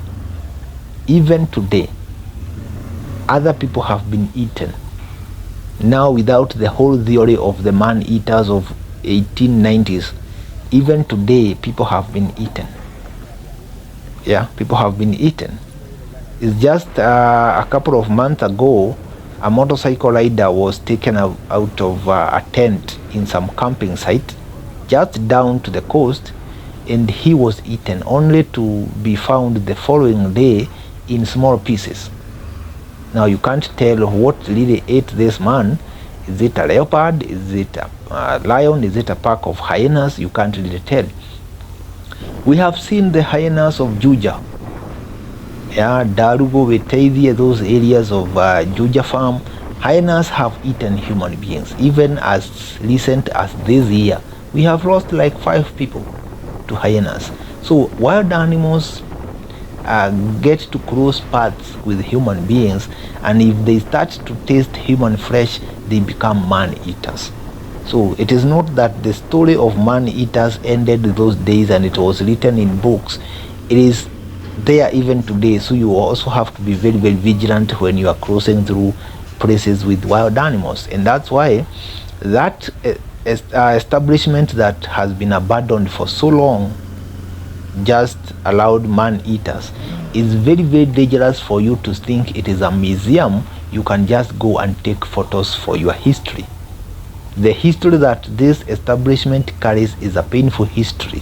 other people have been eaten. Now, without the whole theory of the man-eaters of 1890s, even today people have been eaten. Yeah, people have been eaten. It's just a couple of months ago, a motorcycle rider was taken out of a tent in some camping site just down to the coast, and he was eaten, only to be found the following day in small pieces. Now you can't tell what really ate this man. Is it a leopard? Is it a lion? Is it a pack of hyenas? You can't really tell. We have seen the hyenas of Juja. Yeah, Darugo, Wetaidia, those areas of Juja farm. Hyenas have eaten human beings. Even as recent as this year, we have lost like 5 people to hyenas. So wild animals get to cross paths with human beings, and if they start to taste human flesh, they become man-eaters. So it is not that the story of man-eaters ended those days and it was written in books. It is there even today. So you also have to be very, very vigilant when you are crossing through places with wild animals, and that's why that establishment that has been abandoned for so long, just allowed man-eaters, is very, very dangerous for you to think it is a museum. You can just go and take photos for your history. The history that this establishment carries is a painful history.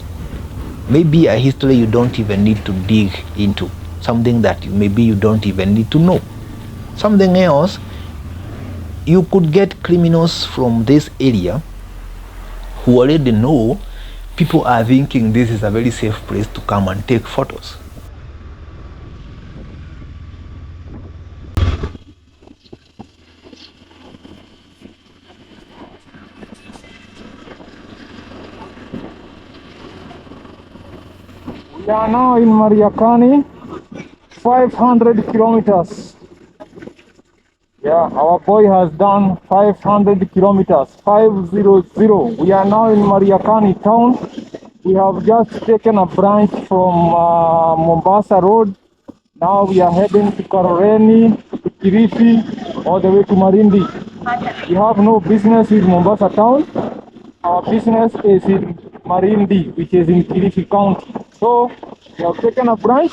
Maybe a history you don't even need to dig into, something that maybe you don't even need to know. Something else, you could get criminals from this area who already know people are thinking this is a very safe place to come and take photos. We are now in Mariakani, 500 kilometers. Yeah, our boy has done 500 kilometers, 500. We are now in Mariakani town. We have just taken a branch from Mombasa Road. Now we are heading to Karoreni, to Kilifi, all the way to Malindi. We have no business in Mombasa town. Our business is in Malindi, which is in Kilifi County. So we have taken a branch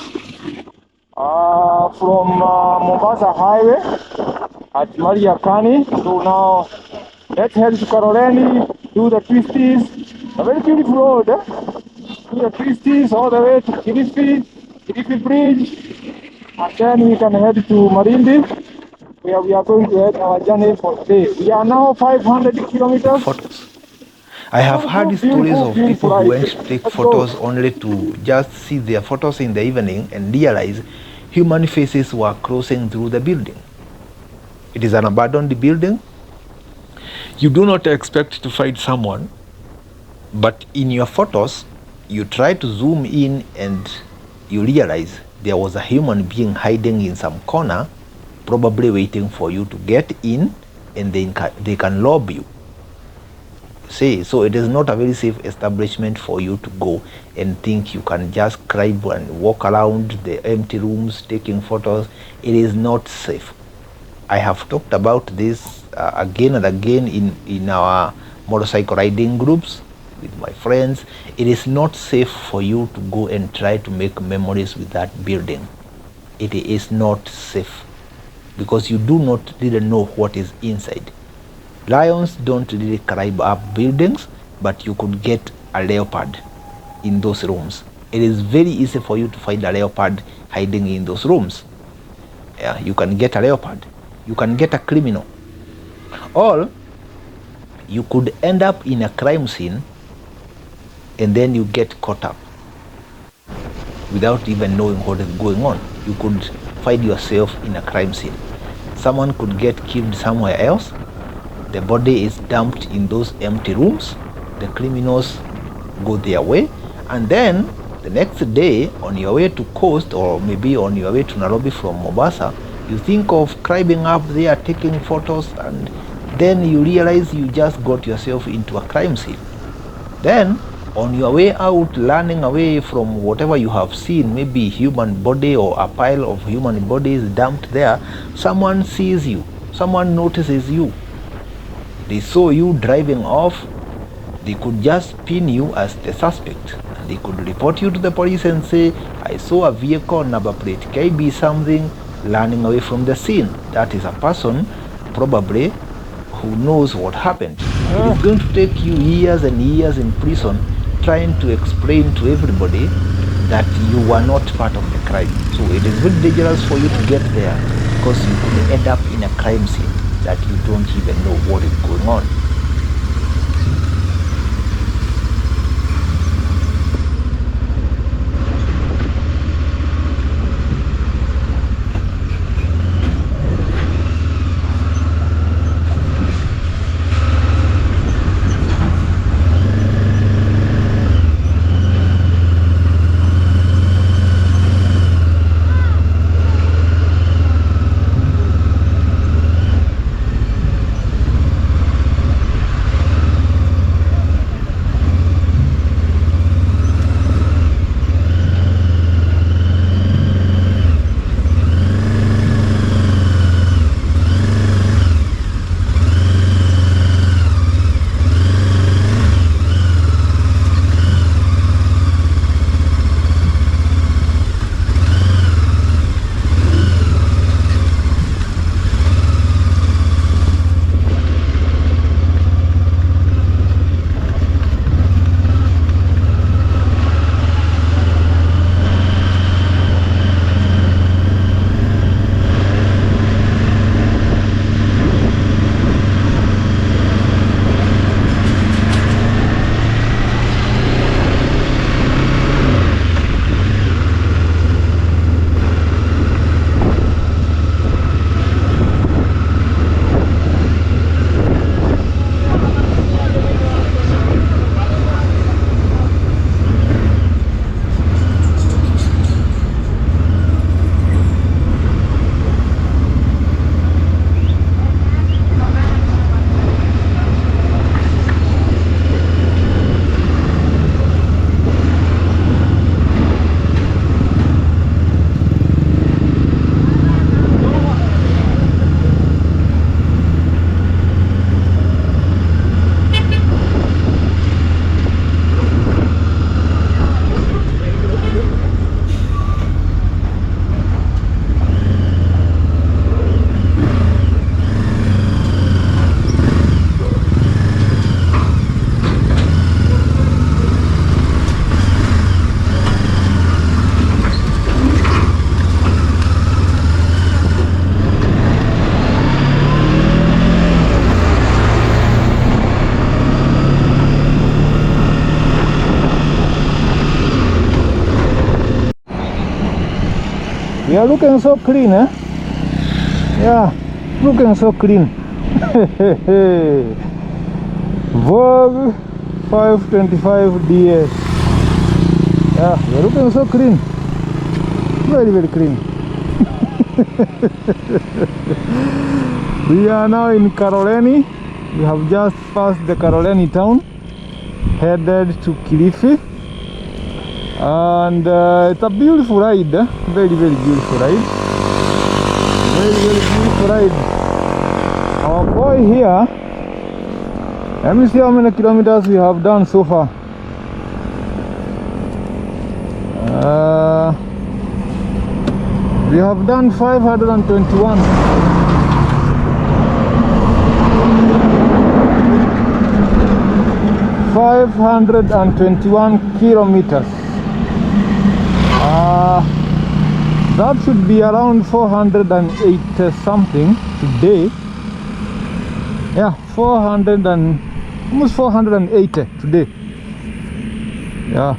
from Mombasa Highway at Mariakani. So now let's head to Karoreni, do the twisties. A very beautiful road, eh? Do the twisties all the way to Kilifi Bridge, and then we can head to Malindi, where we are going to head our journey for today. We are now 500 kilometers. Photos. I have heard stories of people who went to take photos only to just see their photos in the evening and realize human faces were crossing through the building. It is an abandoned building. You do not expect to find someone, but in your photos, you try to zoom in and you realize there was a human being hiding in some corner, probably waiting for you to get in, and they can rob you. See, so it is not a very safe establishment for you to go and think you can just climb and walk around the empty rooms taking photos. It is not safe. I have talked about this again and again in our motorcycle riding groups with my friends. It is not safe for you to go and try to make memories with that building. It is not safe because you do not really know what is inside. Lions don't really climb up buildings, but you could get a leopard in those rooms. It is very easy for you to find a leopard hiding in those rooms. Yeah, you can get a leopard. You can get a criminal. Or you could end up in a crime scene and then you get caught up without even knowing what is going on. You could find yourself in a crime scene. Someone could get killed somewhere else. The body is dumped in those empty rooms. The criminals go their way, and then The next day, on your way to coast, or maybe on your way to Nairobi from Mombasa, you think of climbing up there, taking photos, and then you realize you just got yourself into a crime scene. Then, on your way out, running away from whatever you have seen, maybe human body or a pile of human bodies dumped there, someone sees you, someone notices you. They saw you driving off. They could just pin you as the suspect. And they could report you to the police and say, I saw a vehicle number plate KB something running away from the scene. That is a person probably who knows what happened. It is going to take you years and years in prison trying to explain to everybody that you were not part of the crime. So it is very dangerous for you to get there, because you could end up in a crime scene that you don't even know what is going on. We are looking so clean, eh? Yeah, looking so clean. Vogue 525 DS. Yeah, we are looking so clean. Very, very clean. We are now in Karoleni. We have just passed the Karoleni town, headed to Kilifi. And it's a beautiful ride, eh? Very, very beautiful ride. Very, very beautiful ride. Our boy here, let me see how many kilometers we have done so far. We have done 521. 521 kilometers. That should be around 408 something today. Yeah, 400 and almost 480 today. Yeah,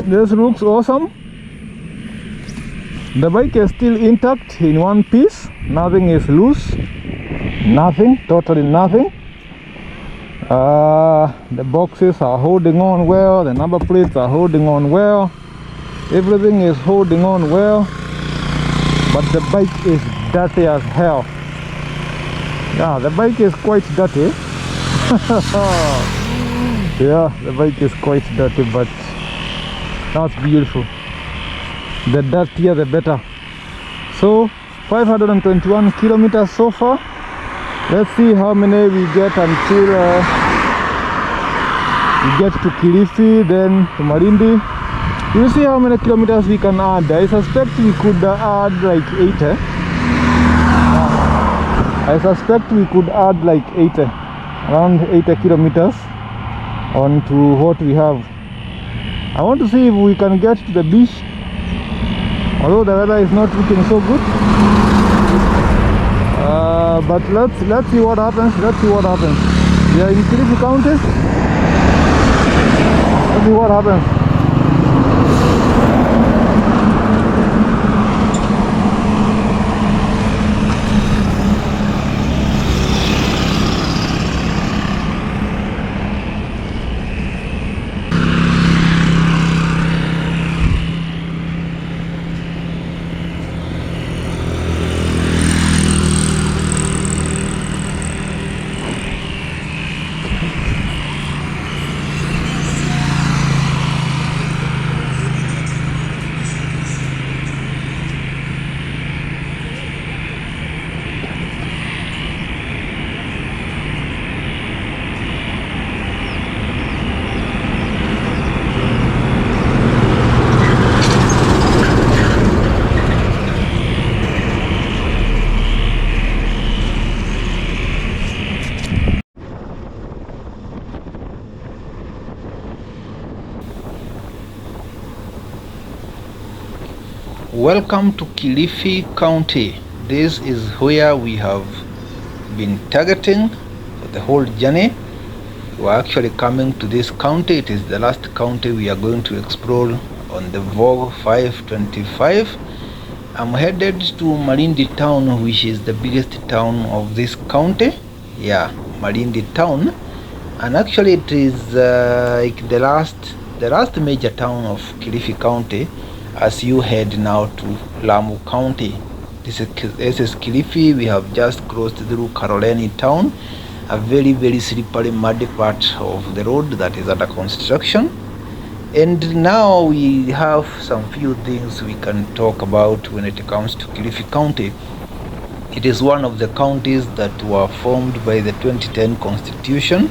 this looks awesome. The bike is still intact in one piece. Nothing is loose. Nothing, totally nothing. The boxes are holding on well, the number plates are holding on well, everything is holding on well, but the bike is dirty as hell. Yeah, the bike is quite dirty. Yeah, the bike is quite dirty, but that's beautiful. The dirtier the better. So 521 kilometers so far. Let's see how many we get until we get to Kilifi, then to Malindi. We'll see how many kilometers we can add. I suspect we could add like 80. I suspect we could add like 80, around 80 kilometers onto what we have. I want to see if we can get to the beach, although the weather is not looking so good. But let's see what happens. Let's see what happens. We are in Kilifi County. Let's see what happens. Welcome to Kilifi County. This is where we have been targeting for the whole journey. We are actually coming to this county. It is the last county we are going to explore on the Voge 525. I'm headed to Malindi town, which is the biggest town of this county. Yeah, Malindi town. And actually it is like the last major town of Kilifi County as you head now to Lamu County. This is Kilifi. We have just crossed through Karoleni town, a very slippery muddy part of the road that is under construction. And now we have some few things we can talk about when it comes to Kilifi County. It is one of the counties that were formed by the 2010 Constitution,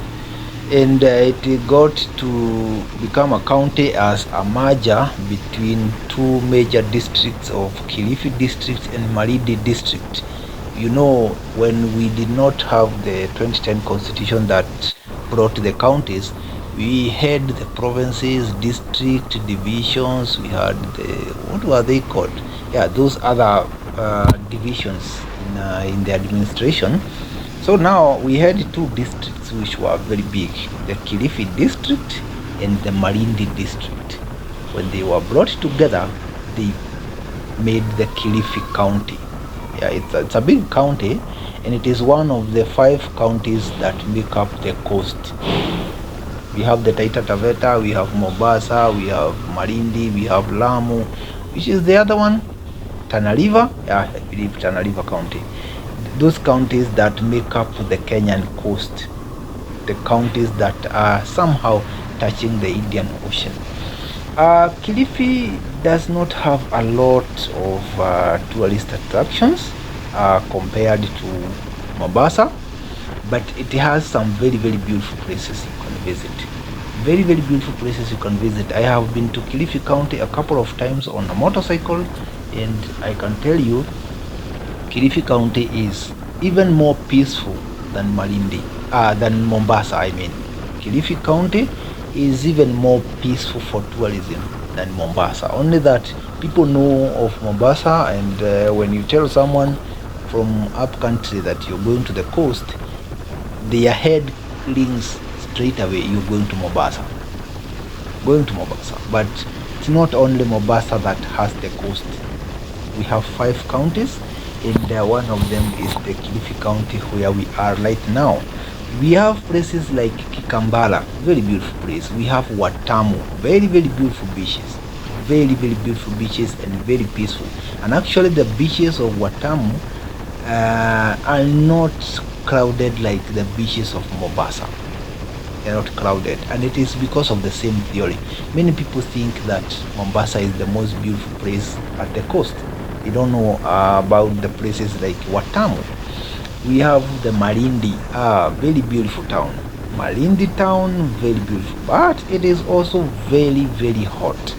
and it got to become a county as a merger between two major districts of Kilifi district and Malindi district. You know, when we did not have the 2010 Constitution that brought the counties, we had the provinces, district, divisions, we had the, what were they called? Yeah, those other divisions in the administration. So now we had two districts which were very big, the Kilifi district and the Malindi district. When they were brought together, they made the Kilifi county. Yeah, it's a big county, and it is one of the 5 counties that make up the coast. We have the Taita Taveta, we have Mombasa, we have Malindi, we have Lamu, which is the other one, Tana River. Yeah, I believe Tana River County. Those counties that make up the Kenyan coast, the counties that are somehow touching the Indian Ocean. Kilifi does not have a lot of tourist attractions compared to Mombasa, but it has some very beautiful places you can visit. Very beautiful places you can visit. I have been to Kilifi County a couple of times on a motorcycle, and I can tell you Kilifi County is even more peaceful than Malindi, than Mombasa. I mean, Kilifi County is even more peaceful for tourism than Mombasa. Only that people know of Mombasa, and when you tell someone from up country that you're going to the coast, their head links straight away, you're going to Mombasa. But it's not only Mombasa that has the coast. We have 5 counties, and one of them is the Kilifi County where we are right now. We have places like Kikambala, very beautiful place. We have Watamu, very beautiful beaches, very beautiful beaches and very peaceful. And actually the beaches of Watamu are not crowded like the beaches of Mombasa. They're not crowded, and it is because of the same theory. Many people think that Mombasa is the most beautiful place at the coast. You don't know about the places like Watamu. We have the Malindi, very beautiful town. Malindi town, very beautiful, but it is also very hot.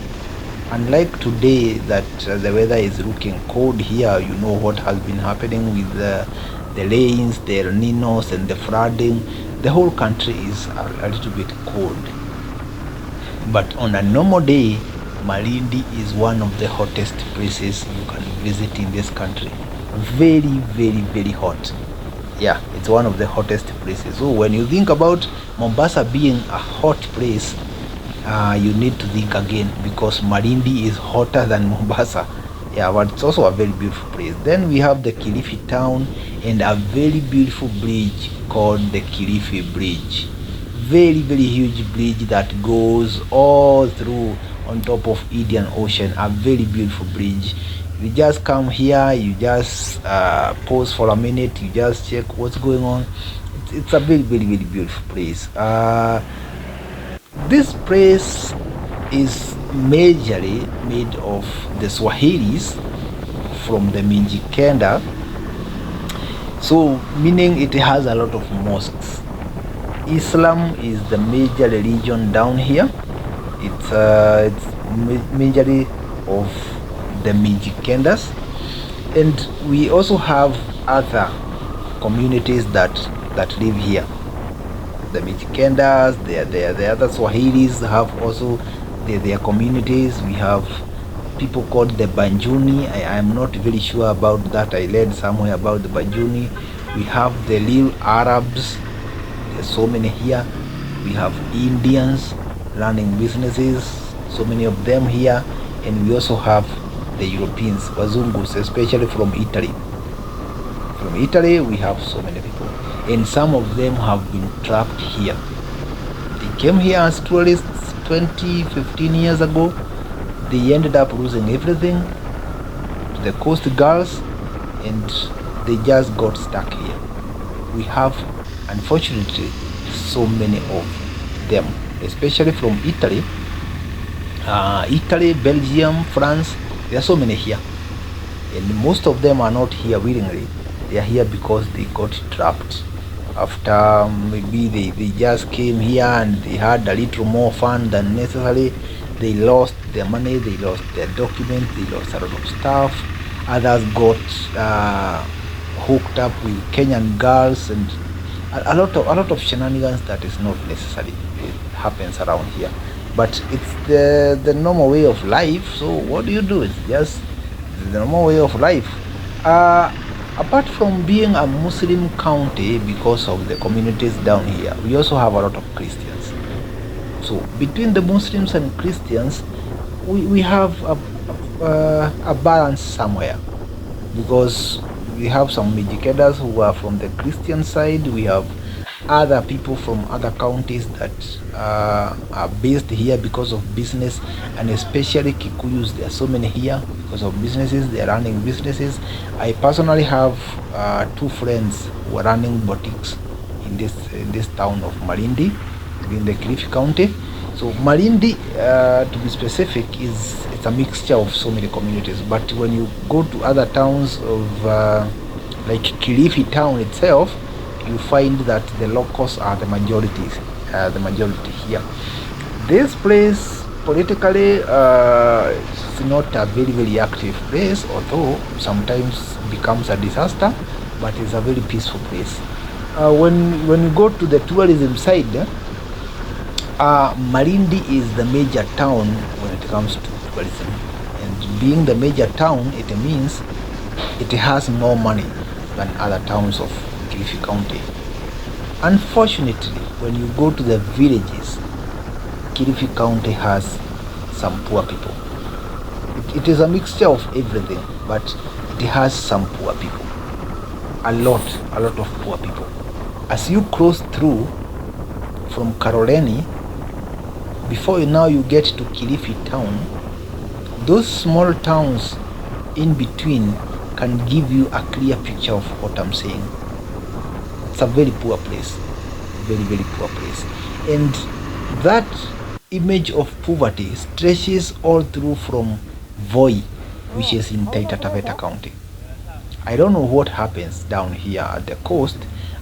Unlike today that the weather is looking cold here, you know what has been happening with the rains, the El Ninos and the flooding. The whole country is a little bit cold. But on a normal day, Malindi is one of the hottest places you can visit in this country. Very hot. Yeah, it's one of the hottest places. So when you think about Mombasa being a hot place, you need to think again, because Malindi is hotter than Mombasa. Yeah, but it's also a very beautiful place. Then we have the Kilifi town and a very beautiful bridge called the Kilifi Bridge. Very huge bridge that goes all through on top of Indian Ocean. A very beautiful bridge. You just come here, you just pause for a minute, you just check what's going on. It's a very beautiful place. This place is majorly made of the Swahilis from the Mijikenda, so meaning it has a lot of mosques. Islam is the major religion down here. It's majorly of the Mijikendas, and we also have other communities that live here. The Mijikendas, the other Swahilis have also their communities. We have people called the Banjuni. I am not very sure about that. I read somewhere about the Banjuni. We have the little Arabs. There's so many here. We have Indians running businesses, so many of them here, and we also have the Europeans, Wazungus, especially from Italy. From Italy, we have so many people, and some of them have been trapped here. They came here as tourists 15 years ago. They ended up losing everything to the coast girls, and they just got stuck here. We have, unfortunately, so many of them, especially from Italy, Belgium, France. There are so many here, and most of them are not here willingly. They are here because they got trapped. After maybe they just came here and they had a little more fun than necessary. They lost their money, they lost their documents, they lost a lot of stuff. Others got hooked up with Kenyan girls, and a lot of shenanigans that is not necessary. It happens around here, but it's the normal way of life. So what do you do? It's just the normal way of life. Apart from being a Muslim county, because of the communities down here, we also have a lot of Christians. So between the Muslims and Christians, we have a balance somewhere, because we have some Mijikendas who are from the Christian side. We have other people from other counties that are based here because of business, and especially Kikuyus. There are so many here because of businesses. They are running businesses. I personally have 2 friends who are running boutiques in this town of Malindi, in the Kilifi County. So Malindi, to be specific, it's a mixture of so many communities. But when you go to other towns of like Kilifi town itself, you find that the locals are the majority here. This place politically is not a very active place, although sometimes becomes a disaster, but it's a very peaceful place. When you go to the tourism side, Malindi is the major town when it comes to tourism, and being the major town, it means it has more money than other towns of Kilifi County. Unfortunately, when you go to the villages, Kilifi County has some poor people. It is a mixture of everything, but it has some poor people. A lot of poor people. As you cross through from Karoleni, before you get to Kilifi town, those small towns in between can give you a clear picture of what I'm saying. It's a very poor place, very, very poor place. And that image of poverty stretches all through from Voge, which is in Taita Taveta County. I don't know what happens down here at the coast,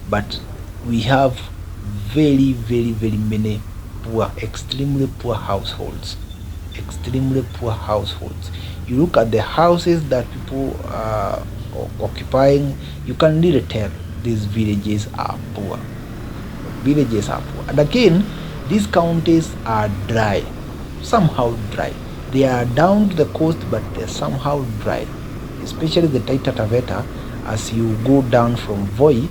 but we have very, very, very many poor, extremely poor households. Extremely poor households. You look at the houses that people are occupying, you can really tell these villages are poor. Villages are poor. And again, these counties are dry, somehow dry. They are down to the coast, but they're somehow dry. Especially the Taita Taveta, as you go down from Voge,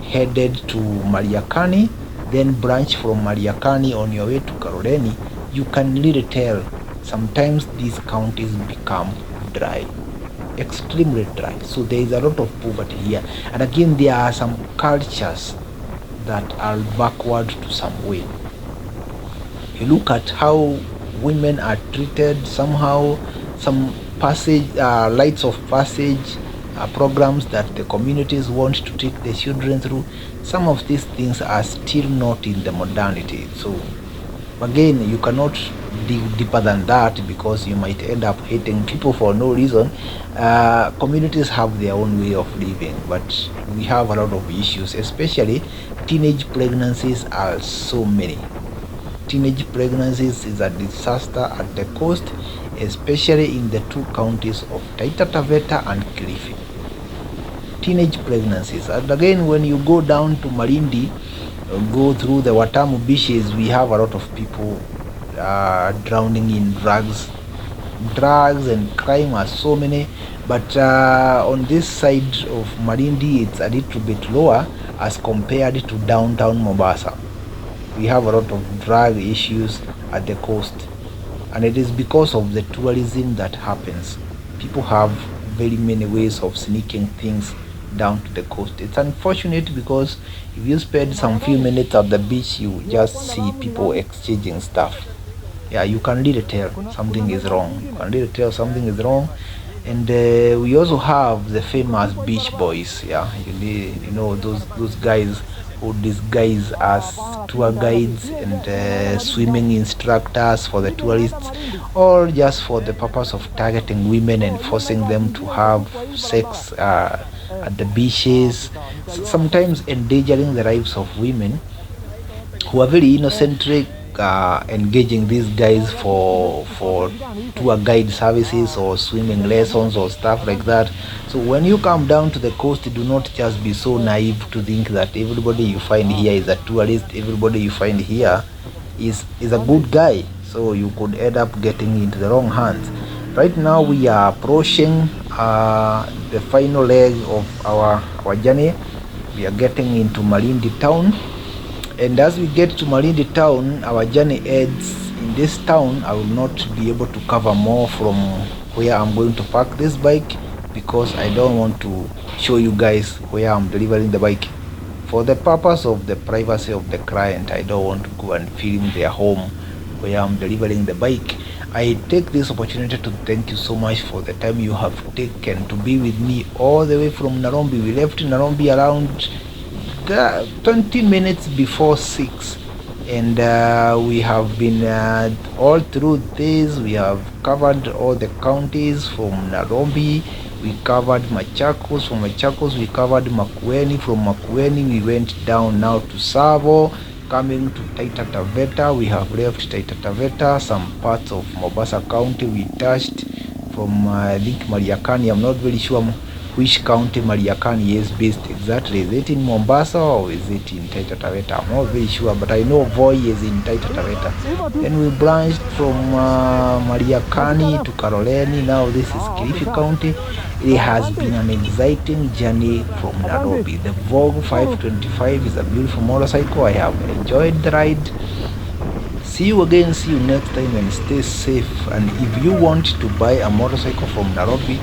headed to Mariakani, then branch from Mariakani on your way to Karoleni, you can really tell sometimes these counties become dry, extremely dry. So there is a lot of poverty here. And again, there are some cultures that are backward to some way. You look at how women are treated, somehow some passage, lights of passage programs that the communities want to take the children through. Some of these things are still not in the modernity. So again, you cannot dig deeper than that, because you might end up hating people for no reason. Communities have their own way of living, but we have a lot of issues, especially teenage pregnancies are so many. Teenage pregnancies is a disaster at the coast, especially in the two counties of Taita Taveta and Kilifi. Teenage pregnancies. And again, when you go down to Malindi, go through the Watamu beaches, we have a lot of people drowning in drugs. Drugs and crime are so many, but on this side of Malindi, it's a little bit lower as compared to downtown Mombasa. We have a lot of drug issues at the coast, and it is because of the tourism that happens. People have very many ways of sneaking things down to the coast. It's unfortunate, because if you spend some few minutes at the beach, you just see people exchanging stuff. Yeah, you can really tell something is wrong. You can really tell something is wrong. And we also have the famous beach boys. Yeah, you know those guys who disguise as tour guides and swimming instructors for the tourists, or just for the purpose of targeting women and forcing them to have sex at the beaches, sometimes endangering the lives of women who are very innocently engaging these guys for tour guide services or swimming lessons or stuff like that. So when you come down to the coast, do not just be so naive to think that everybody you find here is a tourist, everybody you find here is a good guy. So you could end up getting into the wrong hands. Right now we are approaching the final leg of our journey. We are getting into Malindi town, and as we get to Malindi town, our journey ends in this town. I will not be able to cover more from where I'm going to park this bike, because I don't want to show you guys where I'm delivering the bike. For the purpose of the privacy of the client, I don't want to go and film their home where I'm delivering the bike. I take this opportunity to thank you so much for the time you have taken to be with me all the way from Nairobi. We left Nairobi around 20 minutes before 6, and we have been all through this. We have covered all the counties from Nairobi. We covered Machakos. From Machakos we covered Makueni. From Makueni we went down now to Tsavo. Coming to Taita Taveta, we have left Taita Taveta. Some parts of Mombasa County we touched. From I think Mariakani, I'm not very sure which county Mariakani is based exactly. Is it in Mombasa or is it in Taita Taveta? I'm not very sure, but I know Voge is in Taita Taveta. Then we branched from Mariakani to Karoleni. Now this is Kilifi County. It has been an exciting journey from Nairobi. The Vogue 525 is a beautiful motorcycle. I have enjoyed the ride. See you again, see you next time, and stay safe. And if you want to buy a motorcycle from Nairobi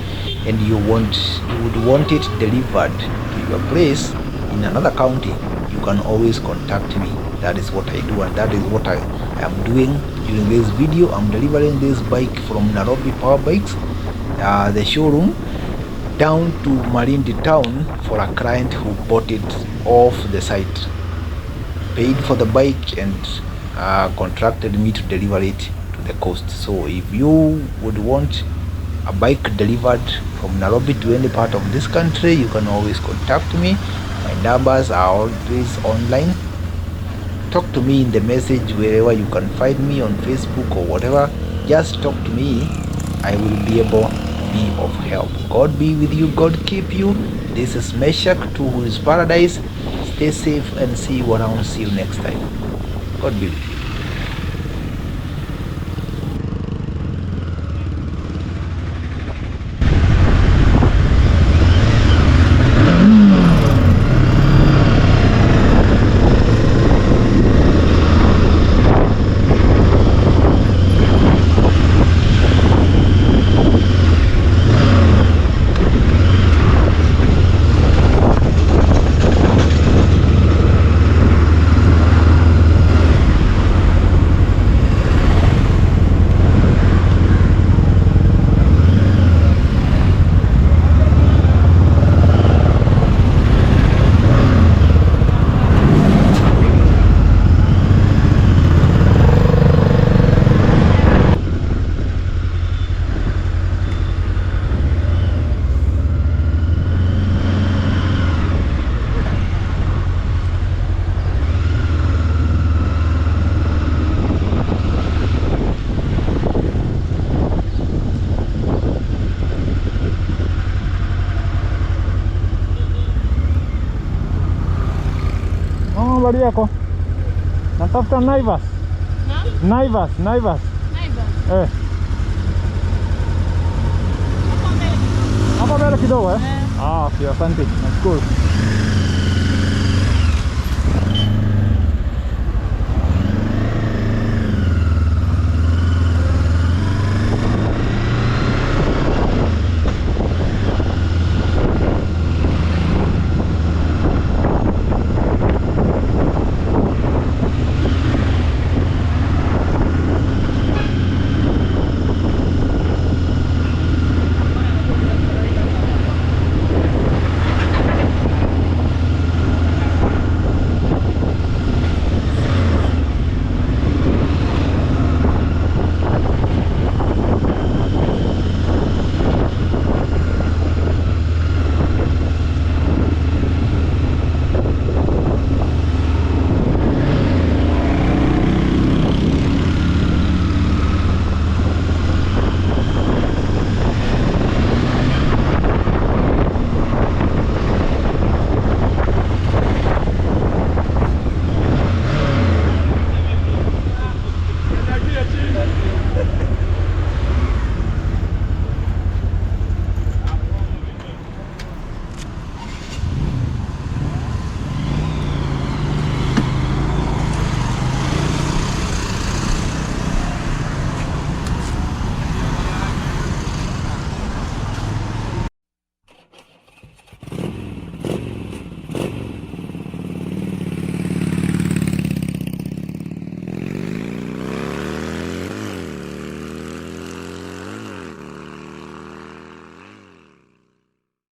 and you would want it delivered to your place in another county, you you can always contact me. That is what I do, and that is what I am doing during this video. I'm delivering this bike from Nairobi Power Bikes, the showroom, down to Malindi town for a client who bought it off the site, paid for the bike, and contracted me to deliver it to the coast. So if you would want a bike delivered from Nairobi to any part of this country, you can always contact me. My numbers are always online. Talk to me in the message wherever you can find me, on Facebook or whatever. Just talk to me. I will be able to be of help. God be with you. God keep you. This is Meshach, Two Wheels Paradise. Stay safe and see you around. See you next time. God be with you. Habari yako? Natafuta Naivas. Naivas. Eh. Hapa mbele kidogo eh? Ah, okay, asante. Nashukuru.